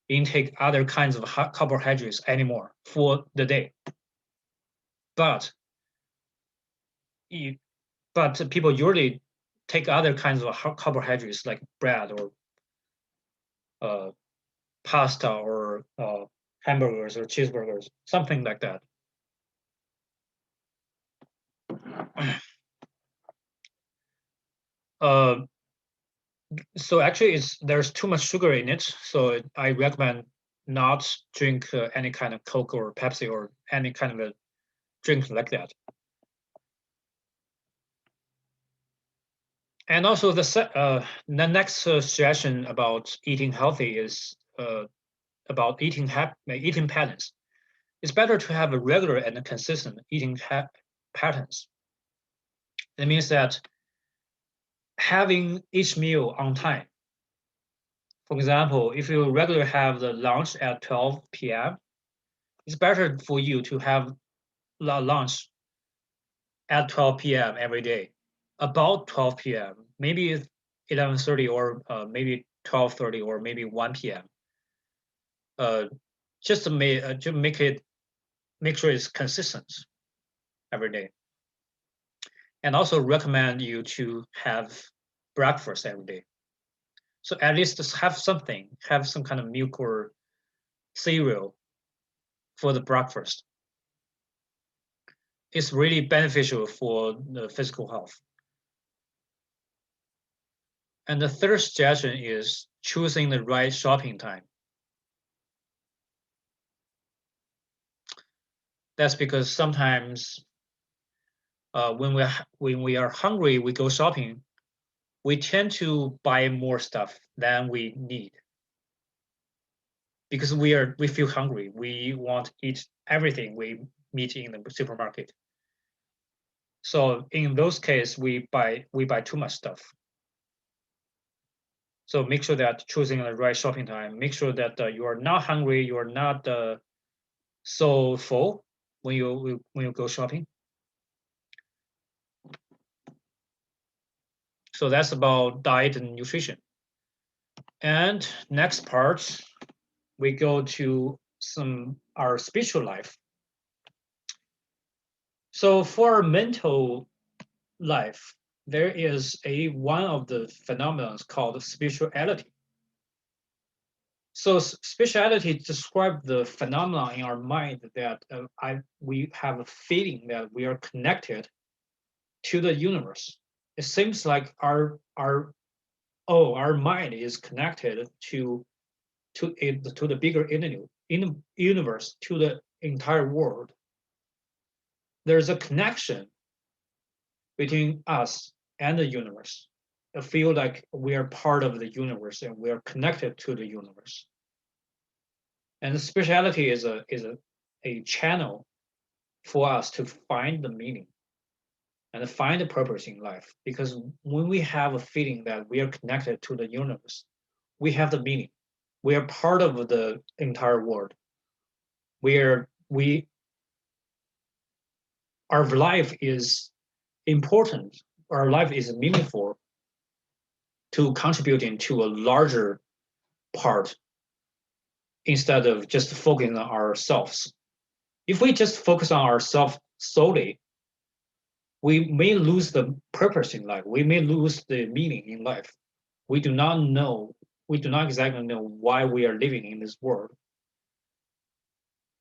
intake other kinds of carbohydrates anymore for the day. But people usually take other kinds of carbohydrates like bread or pasta or hamburgers or cheeseburgers, something like that. So actually, there's too much sugar in it. So I recommend not drink any kind of Coke or Pepsi or any kind of a drink like that. And also the next suggestion about eating healthy is about eating patterns. It's better to have a regular and consistent eating patterns. It means that having each meal on time. For example, if you regularly have the lunch at 12 p.m., it's better for you to have lunch at 12 p.m. every day, about 12 p.m., maybe 11:30 or maybe 12:30 or maybe 1 p.m. Just to make sure it's consistent every day. And also recommend you to have breakfast every day. So at least have something, have some kind of milk or cereal for the breakfast. It's really beneficial for the physical health. And the third suggestion is choosing the right shopping time. That's because sometimes when we are hungry, we go shopping, we tend to buy more stuff than we need because we feel hungry. We want to eat everything we meet in the supermarket. So in those cases, we buy too much stuff. So make sure that choosing the right shopping time. Make sure that you are not hungry. You are not so full when you go shopping. So that's about diet and nutrition. And next part, we go to our spiritual life. So for our mental life, there is one of the phenomena called spirituality. So spirituality describes the phenomena in our mind that we have a feeling that we are connected to the universe. It seems like our mind is connected to the bigger universe, to the entire world. There's a connection between us and the universe. I feel like we are part of the universe and we are connected to the universe. And spirituality is a channel for us to find the meaning and find the purpose in life. Because when we have a feeling that we are connected to the universe, we have the meaning. We are part of the entire world. Our life is important. Our life is meaningful to contributing to a larger part instead of just focusing on ourselves. If we just focus on ourselves solely, we may lose the purpose in life. We may lose the meaning in life. We do not exactly know why we are living in this world.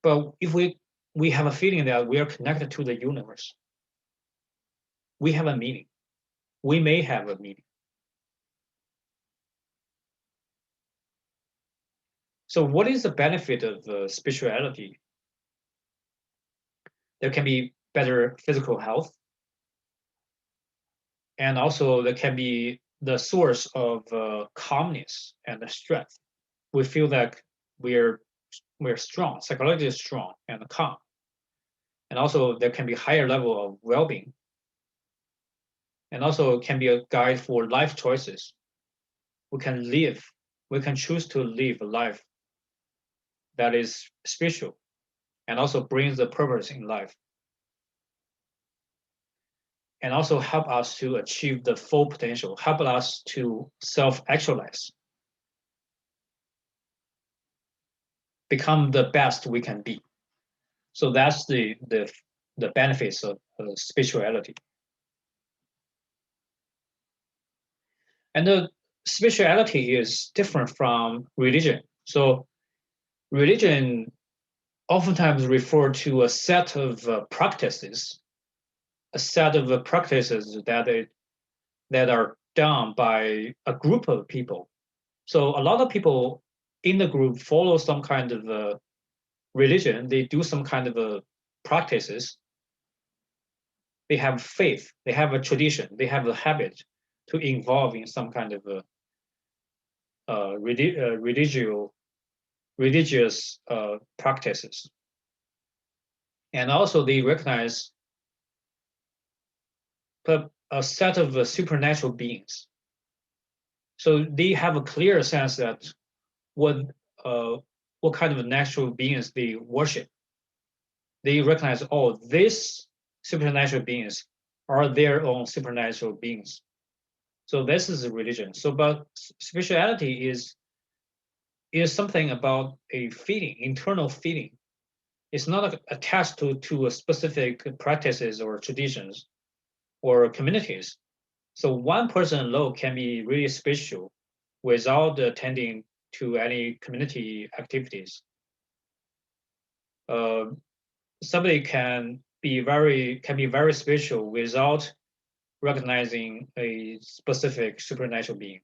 But if we have a feeling that we are connected to the universe, we have a meaning. We may have a meaning. So what is the benefit of spirituality? There can be better physical health, and also there can be the source of calmness and strength. We feel like we're strong, psychologically strong and calm. And also there can be higher level of well-being. And also it can be a guide for life choices. We can choose to live a life that is spiritual and also brings the purpose in life. And also help us to achieve the full potential, help us to self-actualize, become the best we can be. So that's the benefits of spirituality. And the spirituality is different from religion. So religion oftentimes refer to a set of practices, that are done by a group of people. So a lot of people in the group follow some kind of religion. They do some kind of practices. They have faith. They have a tradition. They have a habit to involve in some kind of religious practices. And also they recognize a set of supernatural beings. So they have a clear sense that what uh, what kind of natural beings they worship. They recognize, oh, these supernatural beings are their own supernatural beings. So this is a religion. So, but spirituality is something about a feeling, internal feeling. It's not attached to a specific practices or traditions or communities. So one person alone can be really spiritual without attending to any community activities. Uh, Somebody can be very spiritual without recognizing a specific supernatural being.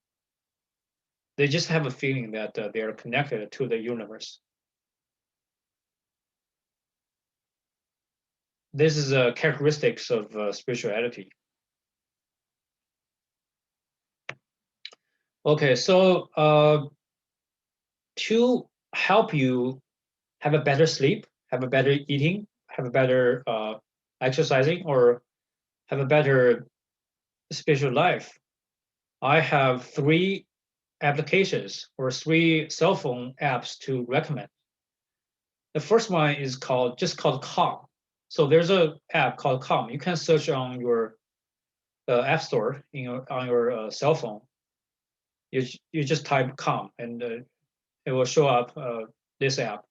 They just have a feeling that they are connected to the universe. This is a characteristics of spirituality. Okay, so to help you have a better sleep, have a better eating, have a better exercising, or have a better spiritual life, I have three applications or three cell phone apps to recommend. The first one is called Calm. So there's a app called Calm. You can search on your app store on your cell phone. You just type Calm and it will show up this app.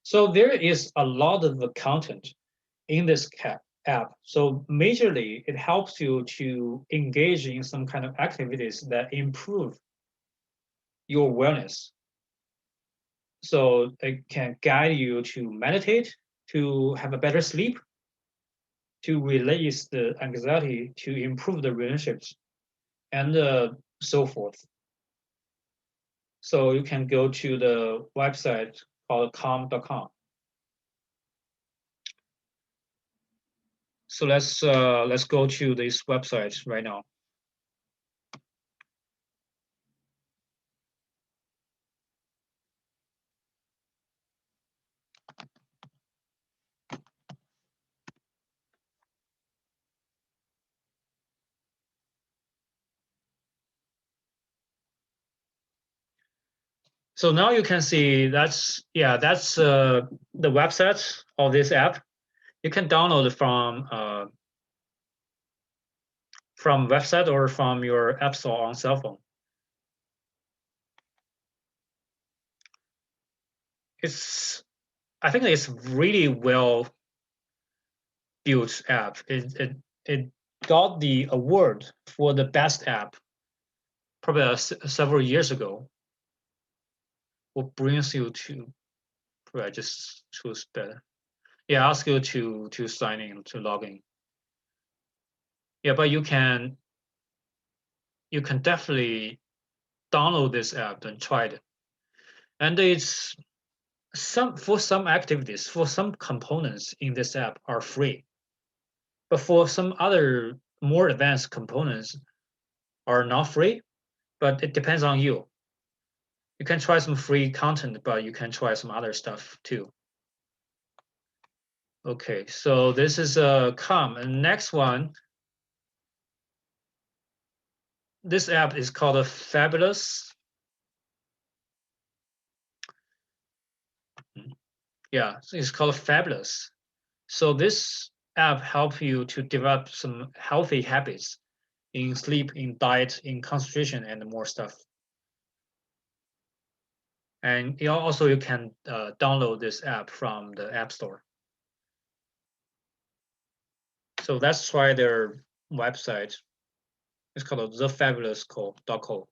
So there is a lot of content in this app. So majorly, it helps you to engage in some kind of activities that improve your awareness. So it can guide you to meditate, to have a better sleep, to release the anxiety, to improve the relationships, and so forth. So you can go to the website called calm.com. So let's go to this website right now. So now you can see that's the website of this app. You can download it from website or from your app store on cell phone. I think it's really well built app. It got the award for the best app probably several years ago. What brings you to probably just choose better. Yeah, ask you to sign in, to log in. Yeah, but you can definitely download this app and try it. And it's some activities, for some components in this app are free. But for some other more advanced components are not free, but it depends on you. You can try some free content, but you can try some other stuff too. Okay, so this is Calm. And next one, this app is called a Fabulous. Yeah, it's called Fabulous. So this app helps you to develop some healthy habits in sleep, in diet, in concentration, and more stuff. And also you can download this app from the App Store. So let's try their website. It's called thefabulous.co.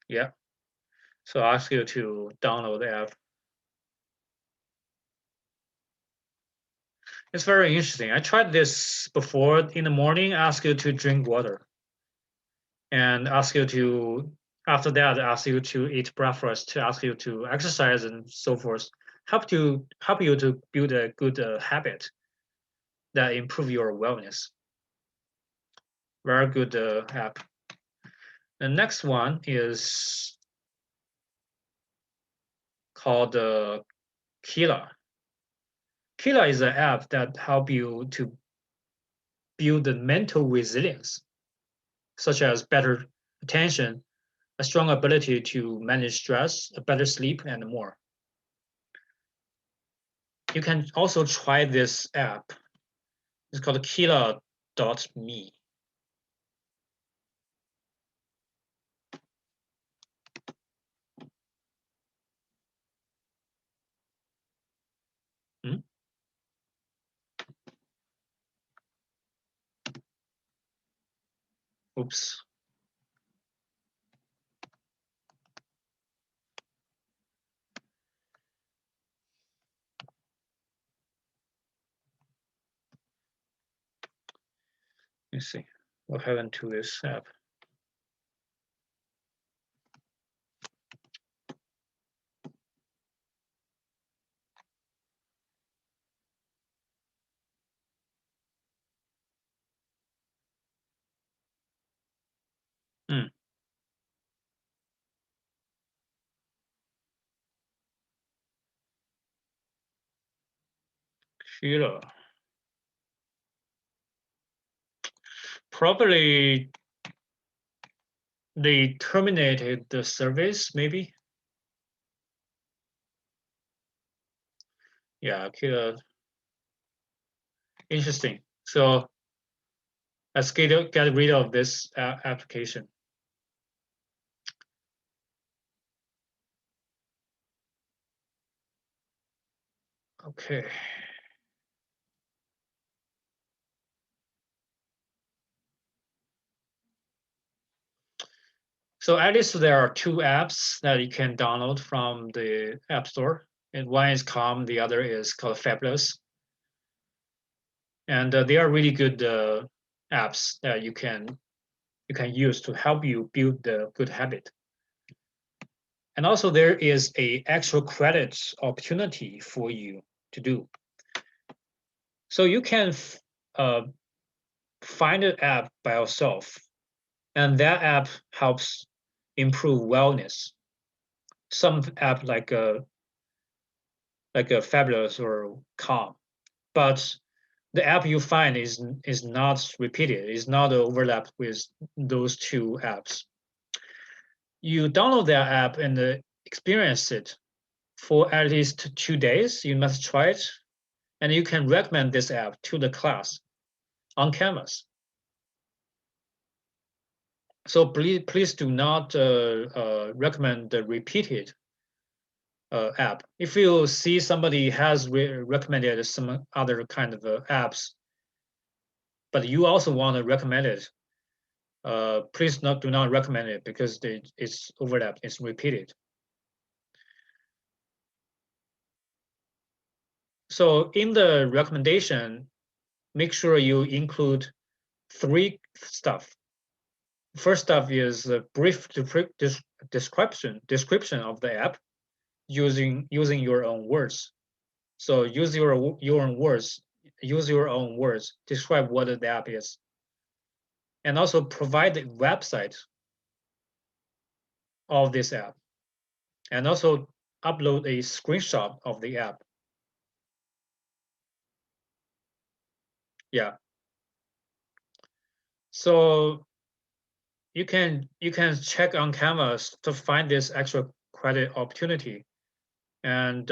Yeah. So I ask you to download the app. It's very interesting. I tried this before in the morning, ask you to drink water and ask you to, after that, ask you to eat breakfast, to ask you to exercise and so forth, help you to build a good habit that improve your wellness. Very good app. The next one is called Kila. Kila is an app that help you to build the mental resilience, such as better attention, a strong ability to manage stress, a better sleep, and more. You can also try this app. It's called Kila.me. Hmm? Oops. Let's see. What happened to this app? Hmm. Kila. Probably they terminated the service, maybe. Yeah, Kila. Interesting. So let's get rid of this application. Okay. So at least there are two apps that you can download from the App Store. And one is Calm, the other is called Fabulous. And they are really good apps that you can use to help you build the good habit. And also there is a actual credit opportunity for you to do. So you can uh, find an app by yourself, and that app helps improve wellness. Some app like a Fabulous or Calm, but the app you find is not repeated, is not overlap with those two apps. You download that app and experience it for at least 2 days. You must try it, and you can recommend this app to the class on Canvas. So please do not recommend the repeated app. If you see somebody has recommended some other kind of apps, but you also want to recommend it, please do not recommend it because it's overlapped, it's repeated. So in the recommendation, make sure you include three stuff. First stuff is a brief description of the app using your own words. So use your own words. Use your own words. Describe what the app is, and also provide the website of this app, and also upload a screenshot of the app. Yeah. So you can check on Canvas to find this extra credit opportunity and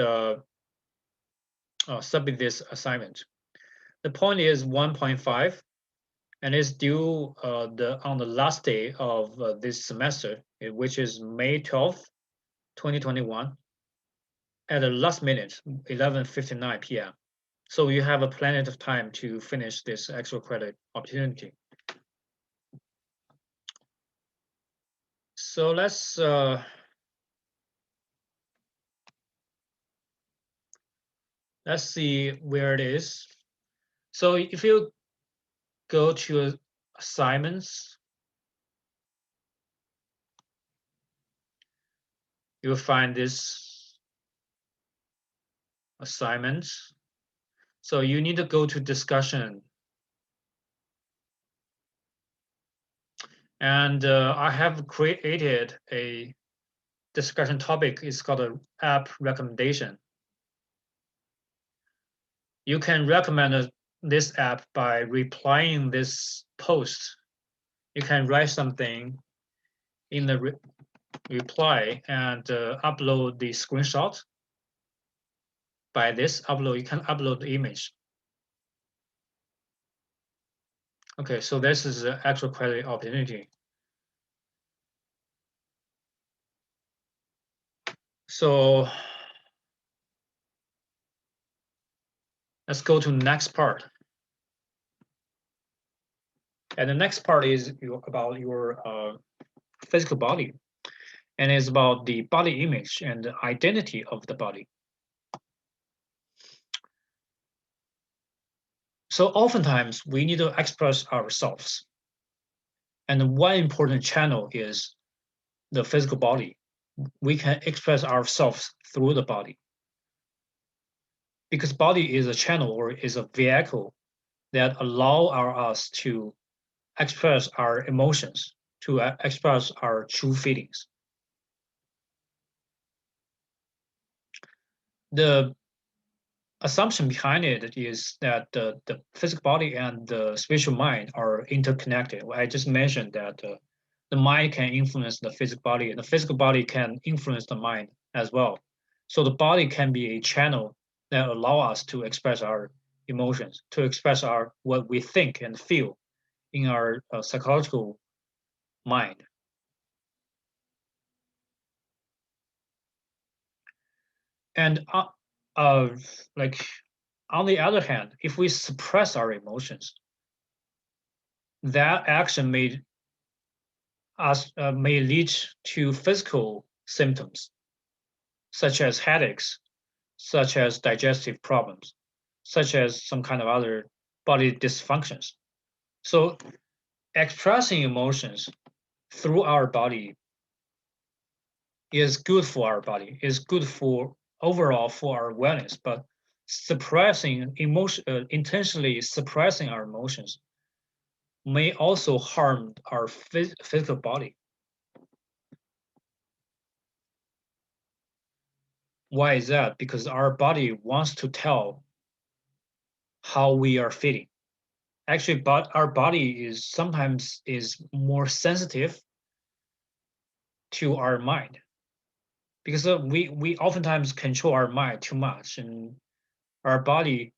submit this assignment. The point is 1.5, and it's due on the last day of this semester, which is May 12th, 2021, at the last minute, 11:59 p.m. So you have a plenty of time to finish this extra credit opportunity. So let's see where it is. So if you go to assignments, you'll find this assignments. So you need to go to discussion. And I have created a discussion topic. It's called an app recommendation. You can recommend this app by replying this post. You can write something in the reply and upload the screenshot. By this upload, you can upload the image. Okay, so this is the actual credit opportunity. So let's go to the next part. And the next part is about your physical body. And it's about the body image and the identity of the body. So oftentimes we need to express ourselves. And one important channel is the physical body. We can express ourselves through the body. Because body is a channel or is a vehicle that allow us to express our emotions, to express our true feelings. The assumption behind it is that the physical body and the spiritual mind are interconnected. I just mentioned that the mind can influence the physical body, and the physical body can influence the mind as well. So the body can be a channel that allow us to express our emotions, to express our what we think and feel in our psychological mind. And like on the other hand, if we suppress our emotions, that action may lead to physical symptoms, such as headaches, such as digestive problems, such as some kind of other body dysfunctions. So expressing emotions through our body is good for our body, is good for overall for our wellness, but suppressing emotion, intentionally suppressing our emotions may also harm our physical body. Why is that? Because our body wants to tell how we are feeling. Actually, but our body is sometimes more sensitive to our mind because we oftentimes control our mind too much, and our body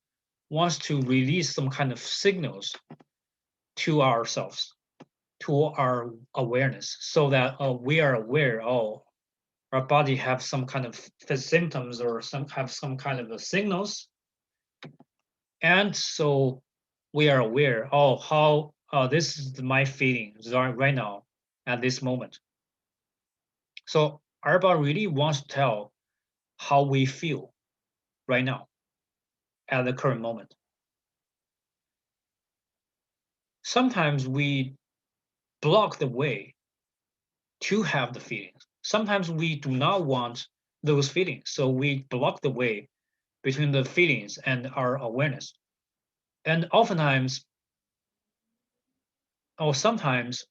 wants to release some kind of signals to ourselves, to our awareness, so that we are aware. Oh, our body have some kind of symptoms or have some kind of signals, and so we are aware. Oh, how this is my feelings right now at this moment. So our body really wants to tell how we feel right now at the current moment. Sometimes we block the way to have the feelings. Sometimes we do not want those feelings, so we block the way between the feelings and our awareness. And oftentimes, or sometimes,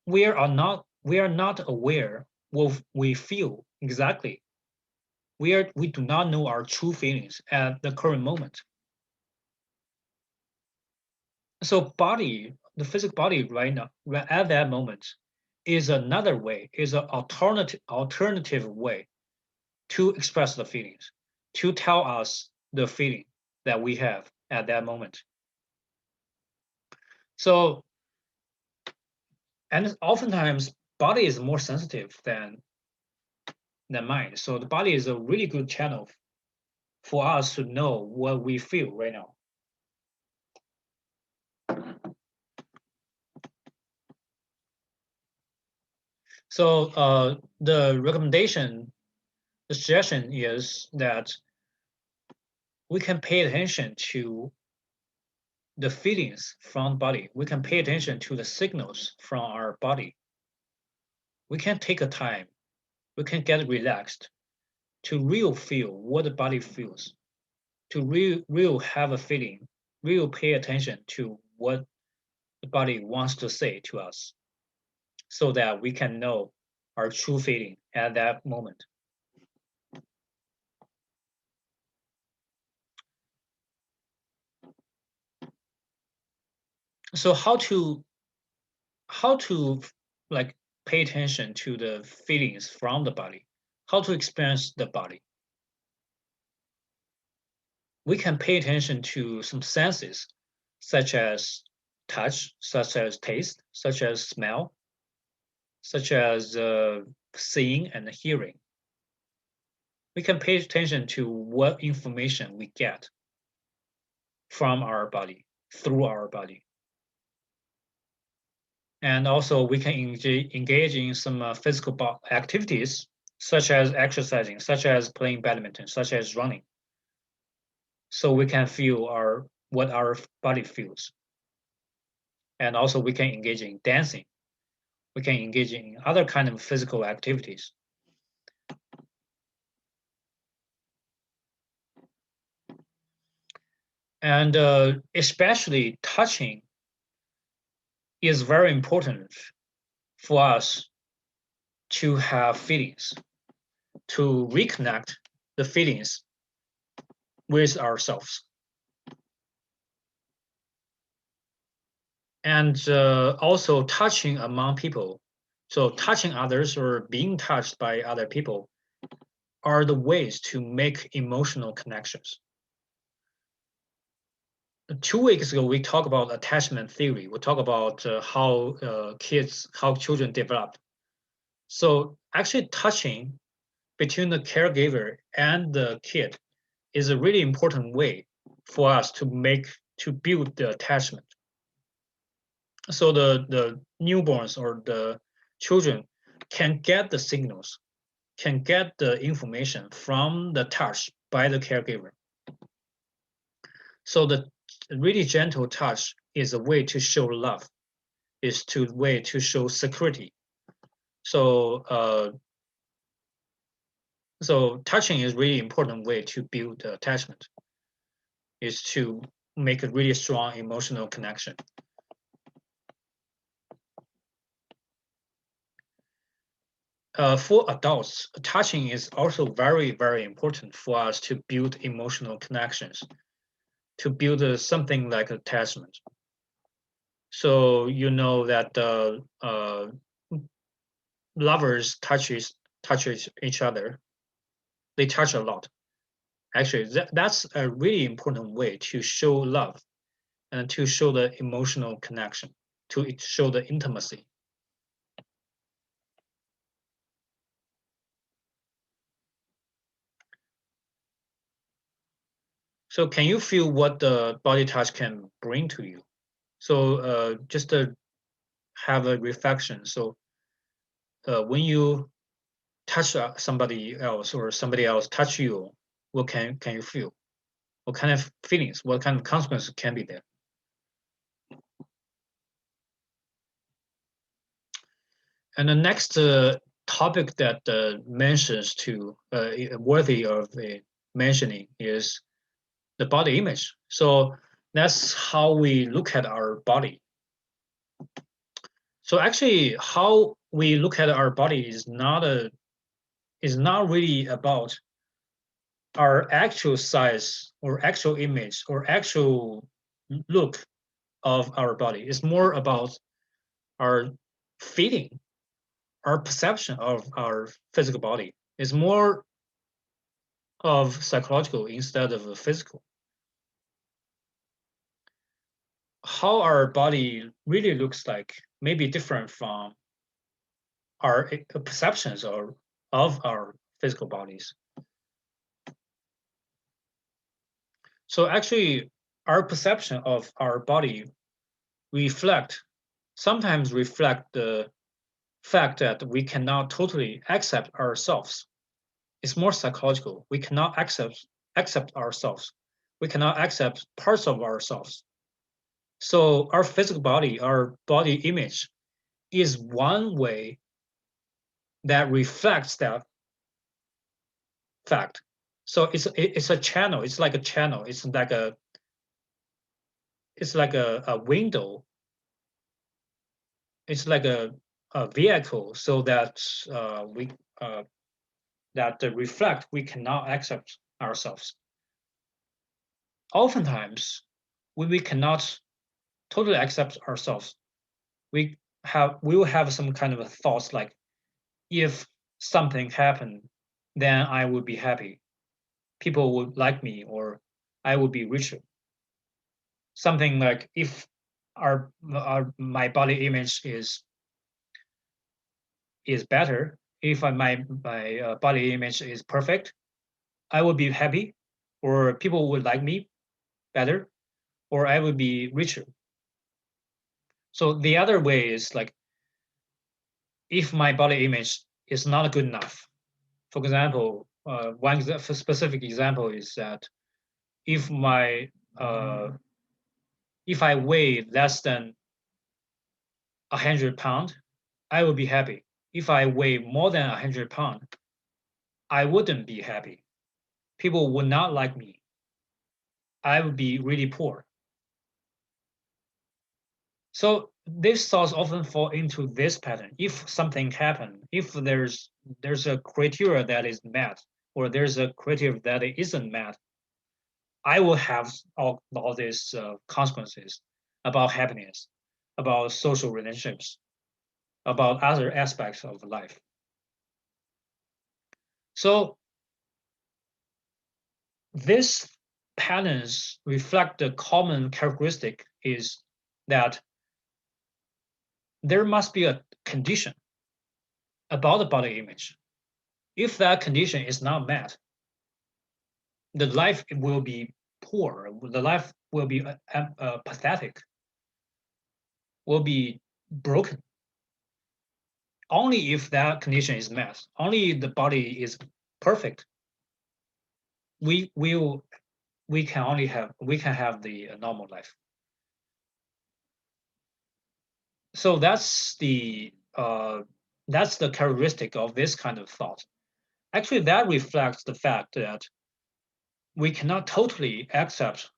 we are not aware what we feel exactly. We do not know our true feelings at the current moment. So the physical body right now, at that moment, is another way, is an alternative way to express the feelings, to tell us the feeling that we have at that moment. So, and oftentimes body is more sensitive than mind. So the body is a really good channel for us to know what we feel right now. So the recommendation, the suggestion is that we can pay attention to the feelings from body. We can pay attention to the signals from our body. We can take a time. We can get relaxed to real feel what the body feels, to real have a feeling, real pay attention to what the body wants to say to us, so that we can know our true feeling at that moment. So how to like pay attention to the feelings from the body, how to experience the body. We can pay attention to some senses, such as touch, such as taste, such as smell, such as seeing and hearing. We can pay attention to what information we get from our body, through our body. And also we can engage in some physical activities, such as exercising, such as playing badminton, such as running. So we can feel what our body feels. And also we can engage in dancing. We can engage in other kind of physical activities. And especially touching is very important for us to have feelings, to reconnect the feelings with ourselves. And also touching among people. So touching others or being touched by other people are the ways to make emotional connections. 2 weeks ago, we talked about attachment theory. We talked about how children develop. So actually touching between the caregiver and the kid is a really important way for us to build the attachment. So the newborns or the children can get the signals, can get the information from the touch by the caregiver. So the really gentle touch is a way to show love, is a way to show security. So so touching is really important way to build attachment, is to make a really strong emotional connection. For adults, touching is also very, very important for us to build emotional connections, to build something like attachment. So you know that lovers touches each other. They touch a lot. Actually, that's a really important way to show love and to show the emotional connection, to show the intimacy. So can you feel what the body touch can bring to you? So just to have a reflection. So when you touch somebody else or somebody else touch you, what can you feel? What kind of feelings? What kind of consequences can be there? And the next topic that mentions to worthy of mentioning is the body image. So that's how we look at our body. So actually, how we look at our body is not really about our actual size or actual image or actual look of our body. It's more about our feeling, our perception of our physical body. It's more of psychological instead of physical. How our body really looks like may be different from our perceptions of our physical bodies. So actually, our perception of our body sometimes reflect the fact that we cannot totally accept ourselves. It's more psychological. We cannot accept ourselves. We cannot accept parts of ourselves. So our physical body, our body image, is one way that reflects that fact. So it's a channel. It's like a channel. It's like a window. It's like a vehicle, so that we that reflect we cannot accept ourselves. Oftentimes, when we cannot totally accept ourselves, we will have some kind of a thoughts like, if something happened, then I would be happy. People would like me, or I would be richer. Something like, if my body image is better, if my body image is perfect, I would be happy, or people would like me better, or I would be richer. So the other way is like, if my body image is not good enough. For example, one specific example is that if my if I weigh less than 100 pounds, I will be happy. If I weigh more than 100 pounds, I wouldn't be happy. People would not like me. I would be really poor. So these thoughts often fall into this pattern. If something happened, if there's a criteria that is met, or there's a criteria that isn't met, I will have all these consequences about happiness, about social relationships, about other aspects of life. So these patterns reflect the common characteristic is that there must be a condition about the body image. If that condition is not met, the life will be poor. The life will be pathetic, will be broken. Only if that condition is met, only the body is perfect, we will we can have the normal life. So that's the characteristic of this kind of thought. Actually, that reflects the fact that we cannot totally accept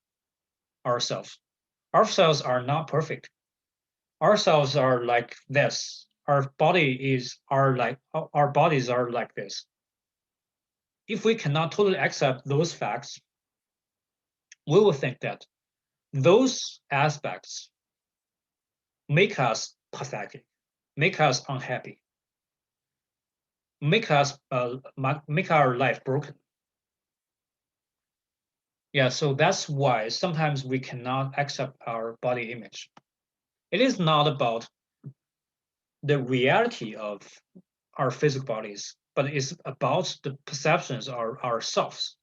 ourselves. Ourselves are not perfect. Ourselves are like this. Our bodies are like this. If we cannot totally accept those facts, we will think that those aspects make us pathetic, make us unhappy, make our life broken. Yeah, so that's why sometimes we cannot accept our body image. It is not about the reality of our physical bodies, but it's about the perceptions of ourselves.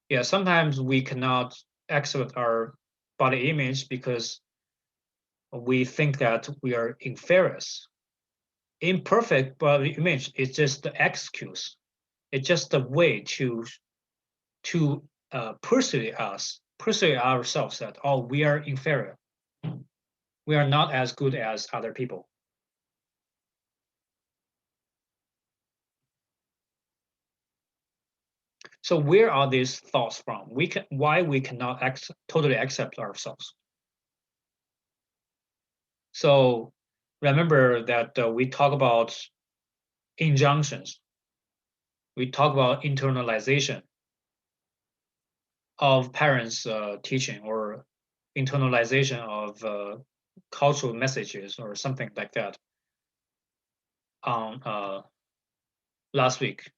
Yeah, sometimes we cannot accept our body image because we think that we are inferior. Imperfect body image is just the excuse. It's just a way to persuade ourselves that, oh, we are inferior. We are not as good as other people. So where are these thoughts from? Why we cannot totally accept ourselves? So remember that we talk about injunctions. We talk about internalization of parents' teaching, or internalization of cultural messages, or something like that on last week.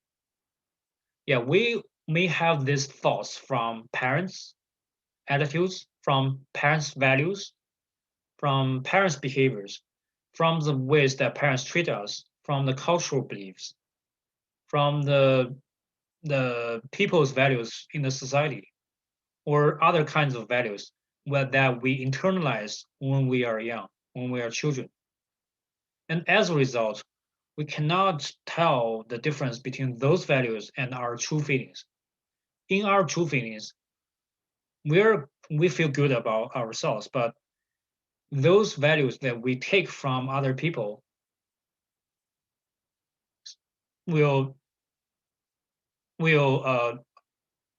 Yeah, we may have these thoughts from parents' attitudes, from parents' values, from parents' behaviors, from the ways that parents treat us, from the cultural beliefs, from the people's values in the society, or other kinds of values that we internalize when we are young, when we are children. And as a result, we cannot tell the difference between those values and our true feelings. In our true feelings, we feel good about ourselves, but those values that we take from other people will will uh,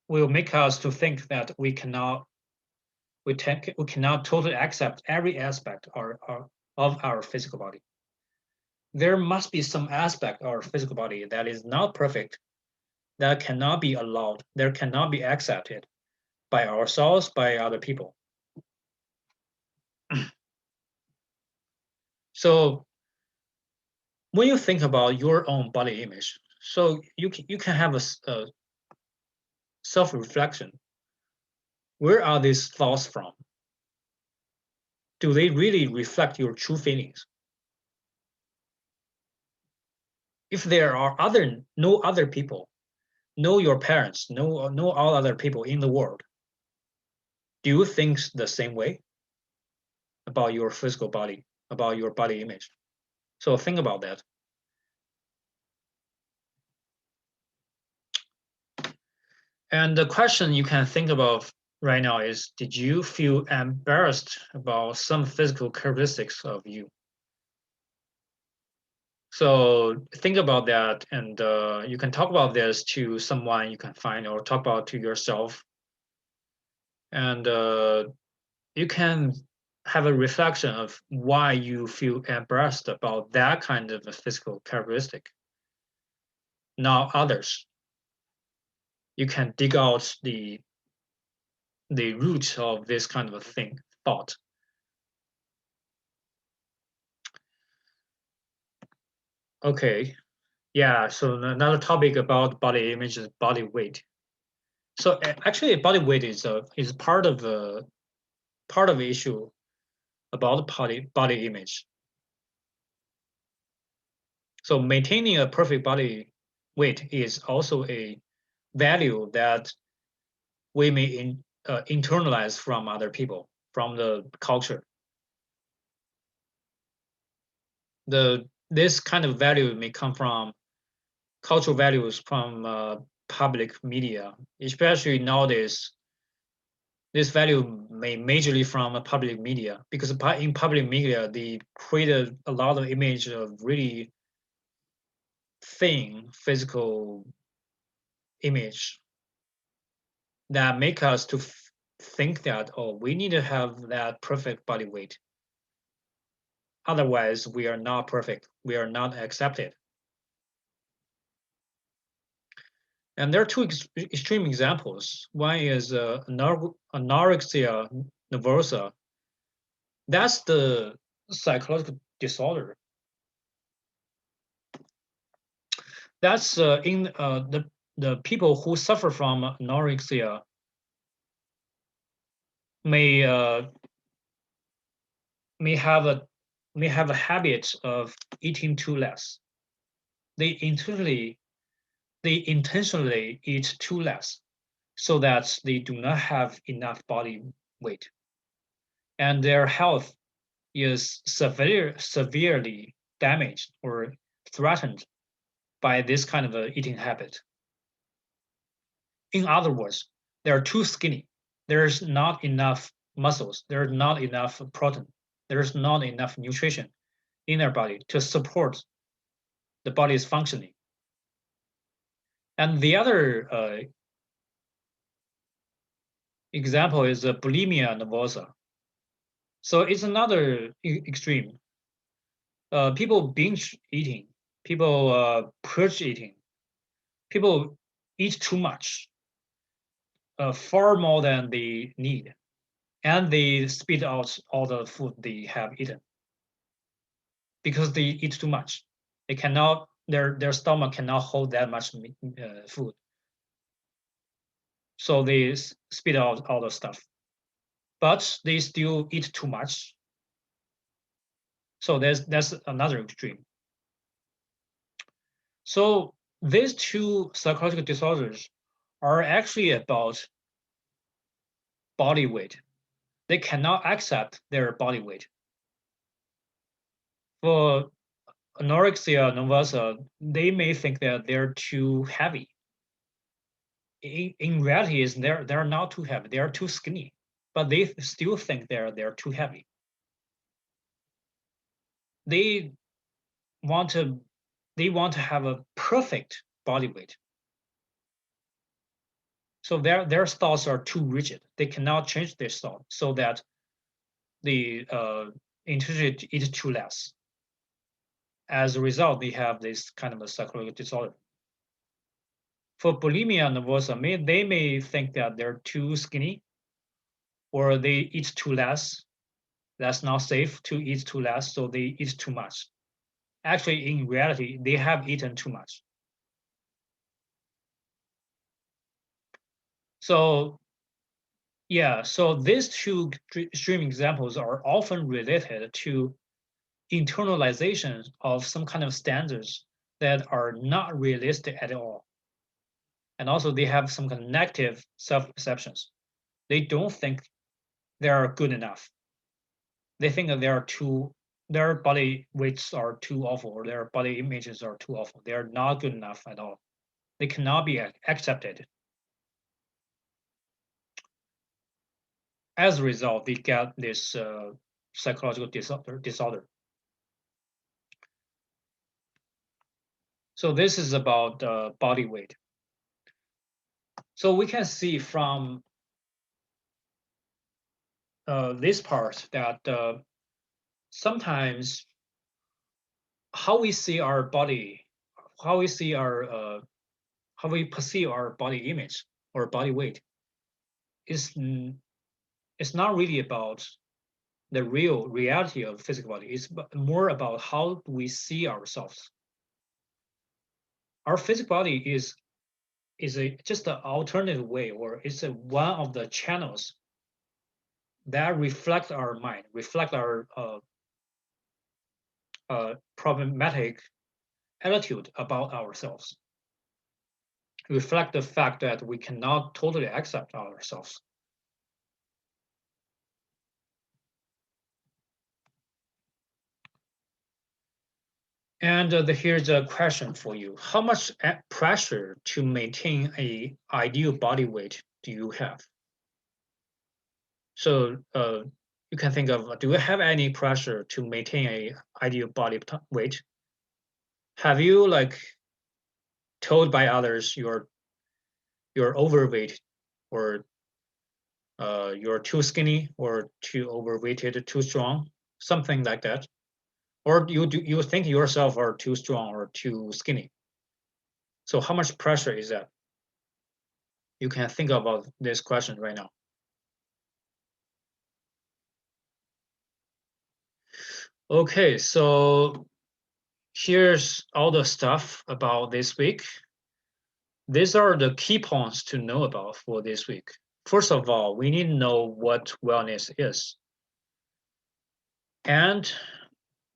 will make us to think that we cannot totally accept every aspect of our physical body. There must be some aspect of our physical body that is not perfect, that cannot be allowed, that cannot be accepted by ourselves, by other people. So when you think about your own body image, so you can have a self-reflection. Where are these thoughts from? Do they really reflect your true feelings? If there are no other people, no your parents, no all other people in the world, do you think the same way about your physical body, about your body image? So think about that. And the question you can think about right now is, did you feel embarrassed about some physical characteristics of you? So think about that, and you can talk about this to someone you can find, or talk about to yourself, and you can have a reflection of why you feel embarrassed about that kind of a physical characteristic, not others. You can dig out the root of this kind of a thought. Okay, yeah. So another topic about body image is body weight. So actually, body weight is part of the issue about body image. So maintaining a perfect body weight is also a value that we may internalize from other people, from the culture. This kind of value may come from cultural values from public media, especially nowadays. This value may majorly from a public media, because in public media they created a lot of image of really thin physical image that make us to think that, oh, we need to have that perfect body weight. Otherwise, we are not perfect. We are not accepted. And there are two extreme examples. One is anorexia nervosa. That's the psychological disorder. That's in the people who suffer from anorexia may may have a may have a habit of eating too less. They intentionally eat too less so that they do not have enough body weight, and their health is severely damaged or threatened by this kind of a eating habit. In other words, they are too skinny. There's not enough muscles. There's not enough protein. There's not enough nutrition in their body to support the body's functioning. And the other example is bulimia nervosa. So it's another extreme. People binge eating, people purge eating, people eat too much, far more than they need, and they spit out all the food they have eaten because they eat too much. They cannot, their stomach cannot hold that much food. So they spit out all the stuff, but they still eat too much. So that's another extreme. So these two psychological disorders are actually about body weight. They cannot accept their body weight. For anorexia nervosa, they may think that they're too heavy. In reality, is they're not too heavy. They are too skinny, but they still think they're too heavy. They want to have a perfect body weight. So their thoughts are too rigid. They cannot change their thought so that the individual eats too less. As a result, they have this kind of a psychological disorder. For bulimia nervosa, they may think that they're too skinny or they eat too less. That's not safe to eat too less, so they eat too much. Actually, in reality, they have eaten too much. So yeah, so these two extreme examples are often related to internalization of some kind of standards that are not realistic at all. And also they have some kind of negative self-perceptions. They don't think they are good enough. They think that their body weights are too awful or their body images are too awful. They are not good enough at all. They cannot be accepted. As a result, they get this psychological disorder. So this is about body weight. So we can see from this part that sometimes how we see our body, how we see how we perceive our body image or body weight is it's not really about the real reality of physical body. It's more about how we see ourselves. Our physical body is just an alternative way, or it's one of the channels that reflect our mind, reflect our problematic attitude about ourselves, reflect the fact that we cannot totally accept ourselves. And here's a question for you. How much pressure to maintain a ideal body weight do you have? So you can think of, do you have any pressure to maintain a ideal body weight? Have you told by others you're overweight or you're too skinny or too overweighted, too strong, something like that? Or you think yourself are too strong or too skinny? So how much pressure is that? You can think about this question right now. Okay, so here's all the stuff about this week. These are the key points to know about for this week. First of all, we need to know what wellness is. And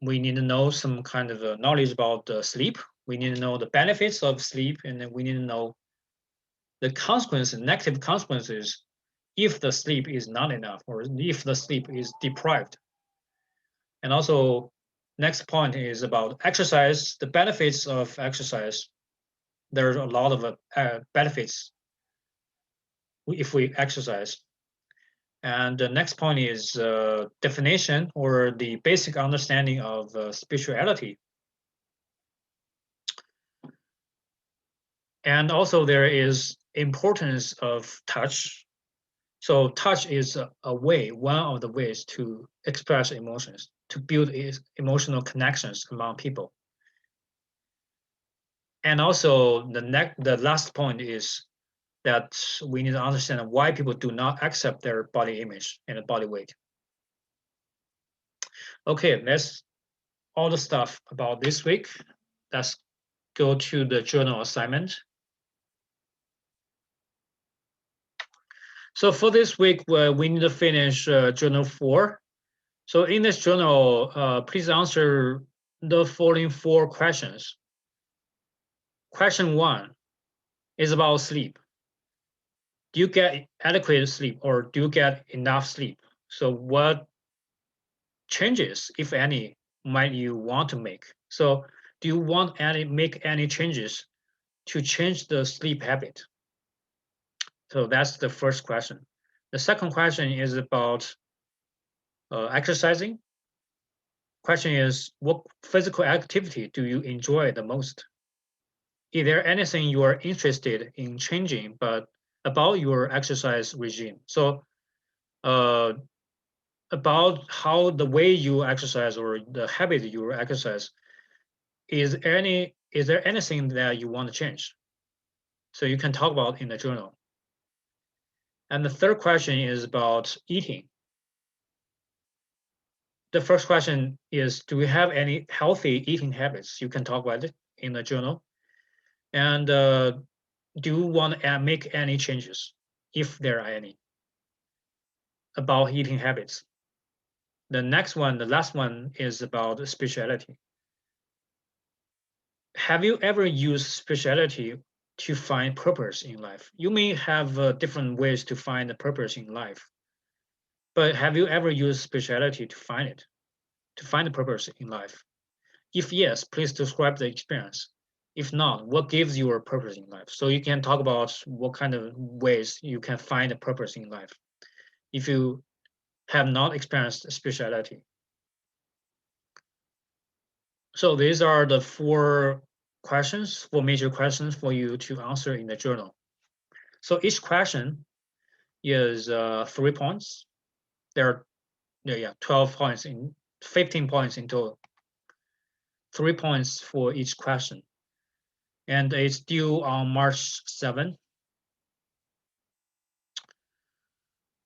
we need to know some kind of knowledge about sleep. We need to know the benefits of sleep, and then we need to know the consequences, negative consequences, if the sleep is not enough or if the sleep is deprived. And also, next point is about exercise, the benefits of exercise. There's a lot of benefits if we exercise. And the next point is definition or the basic understanding of spirituality. And also there is importance of touch. So touch is a way, one of the ways to express emotions, to build emotional connections among people. And also the last point is that we need to understand why people do not accept their body image and body weight. Okay, that's all the stuff about this week. Let's go to the journal assignment. So for this week, we need to finish journal 4. So in this journal, please answer the following 4 questions. Question 1 is about sleep. Do you get adequate sleep or do you get enough sleep? So what changes, if any, might you want to make? So do you want make any changes to change the sleep habit? So that's the first question. The second question is about exercising. Question is, what physical activity do you enjoy the most? Is there anything you are interested in changing but about your exercise regime? So about how the way you exercise or the habit you exercise, is there anything that you want to change? So you can talk about in the journal. And the third question is about eating. The first question is, do you have any healthy eating habits? You can talk about it in the journal. And do you want to make any changes, if there are any, about eating habits? The next one, the last one, is about spirituality. Have you ever used spirituality to find purpose in life? You may have different ways to find the purpose in life, but have you ever used spirituality to find it, to find the purpose in life? If yes, please describe the experience. If not, what gives you a purpose in life? So you can talk about what kind of ways you can find a purpose in life if you have not experienced spirituality. So these are the 4 questions, 4 major questions for you to answer in the journal. So each question is 3 points. There are 12 points in 15 points in total. 3 points for each question. And it's due on March 7th.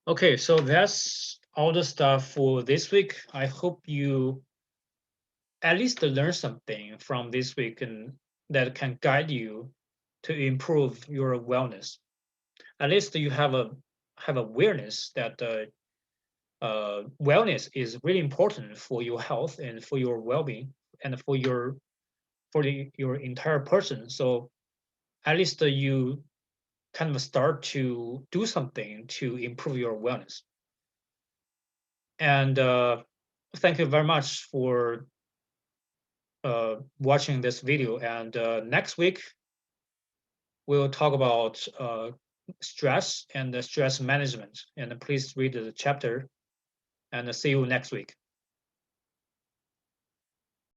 Okay, so that's all the stuff for this week. I hope you at least learn something from this week and that can guide you to improve your wellness. At least you have awareness that wellness is really important for your health and for your well-being and for your entire person. So at least you kind of start to do something to improve your wellness. And thank you very much for watching this video. And next week, we'll talk about stress and stress management. And please read the chapter and see you next week.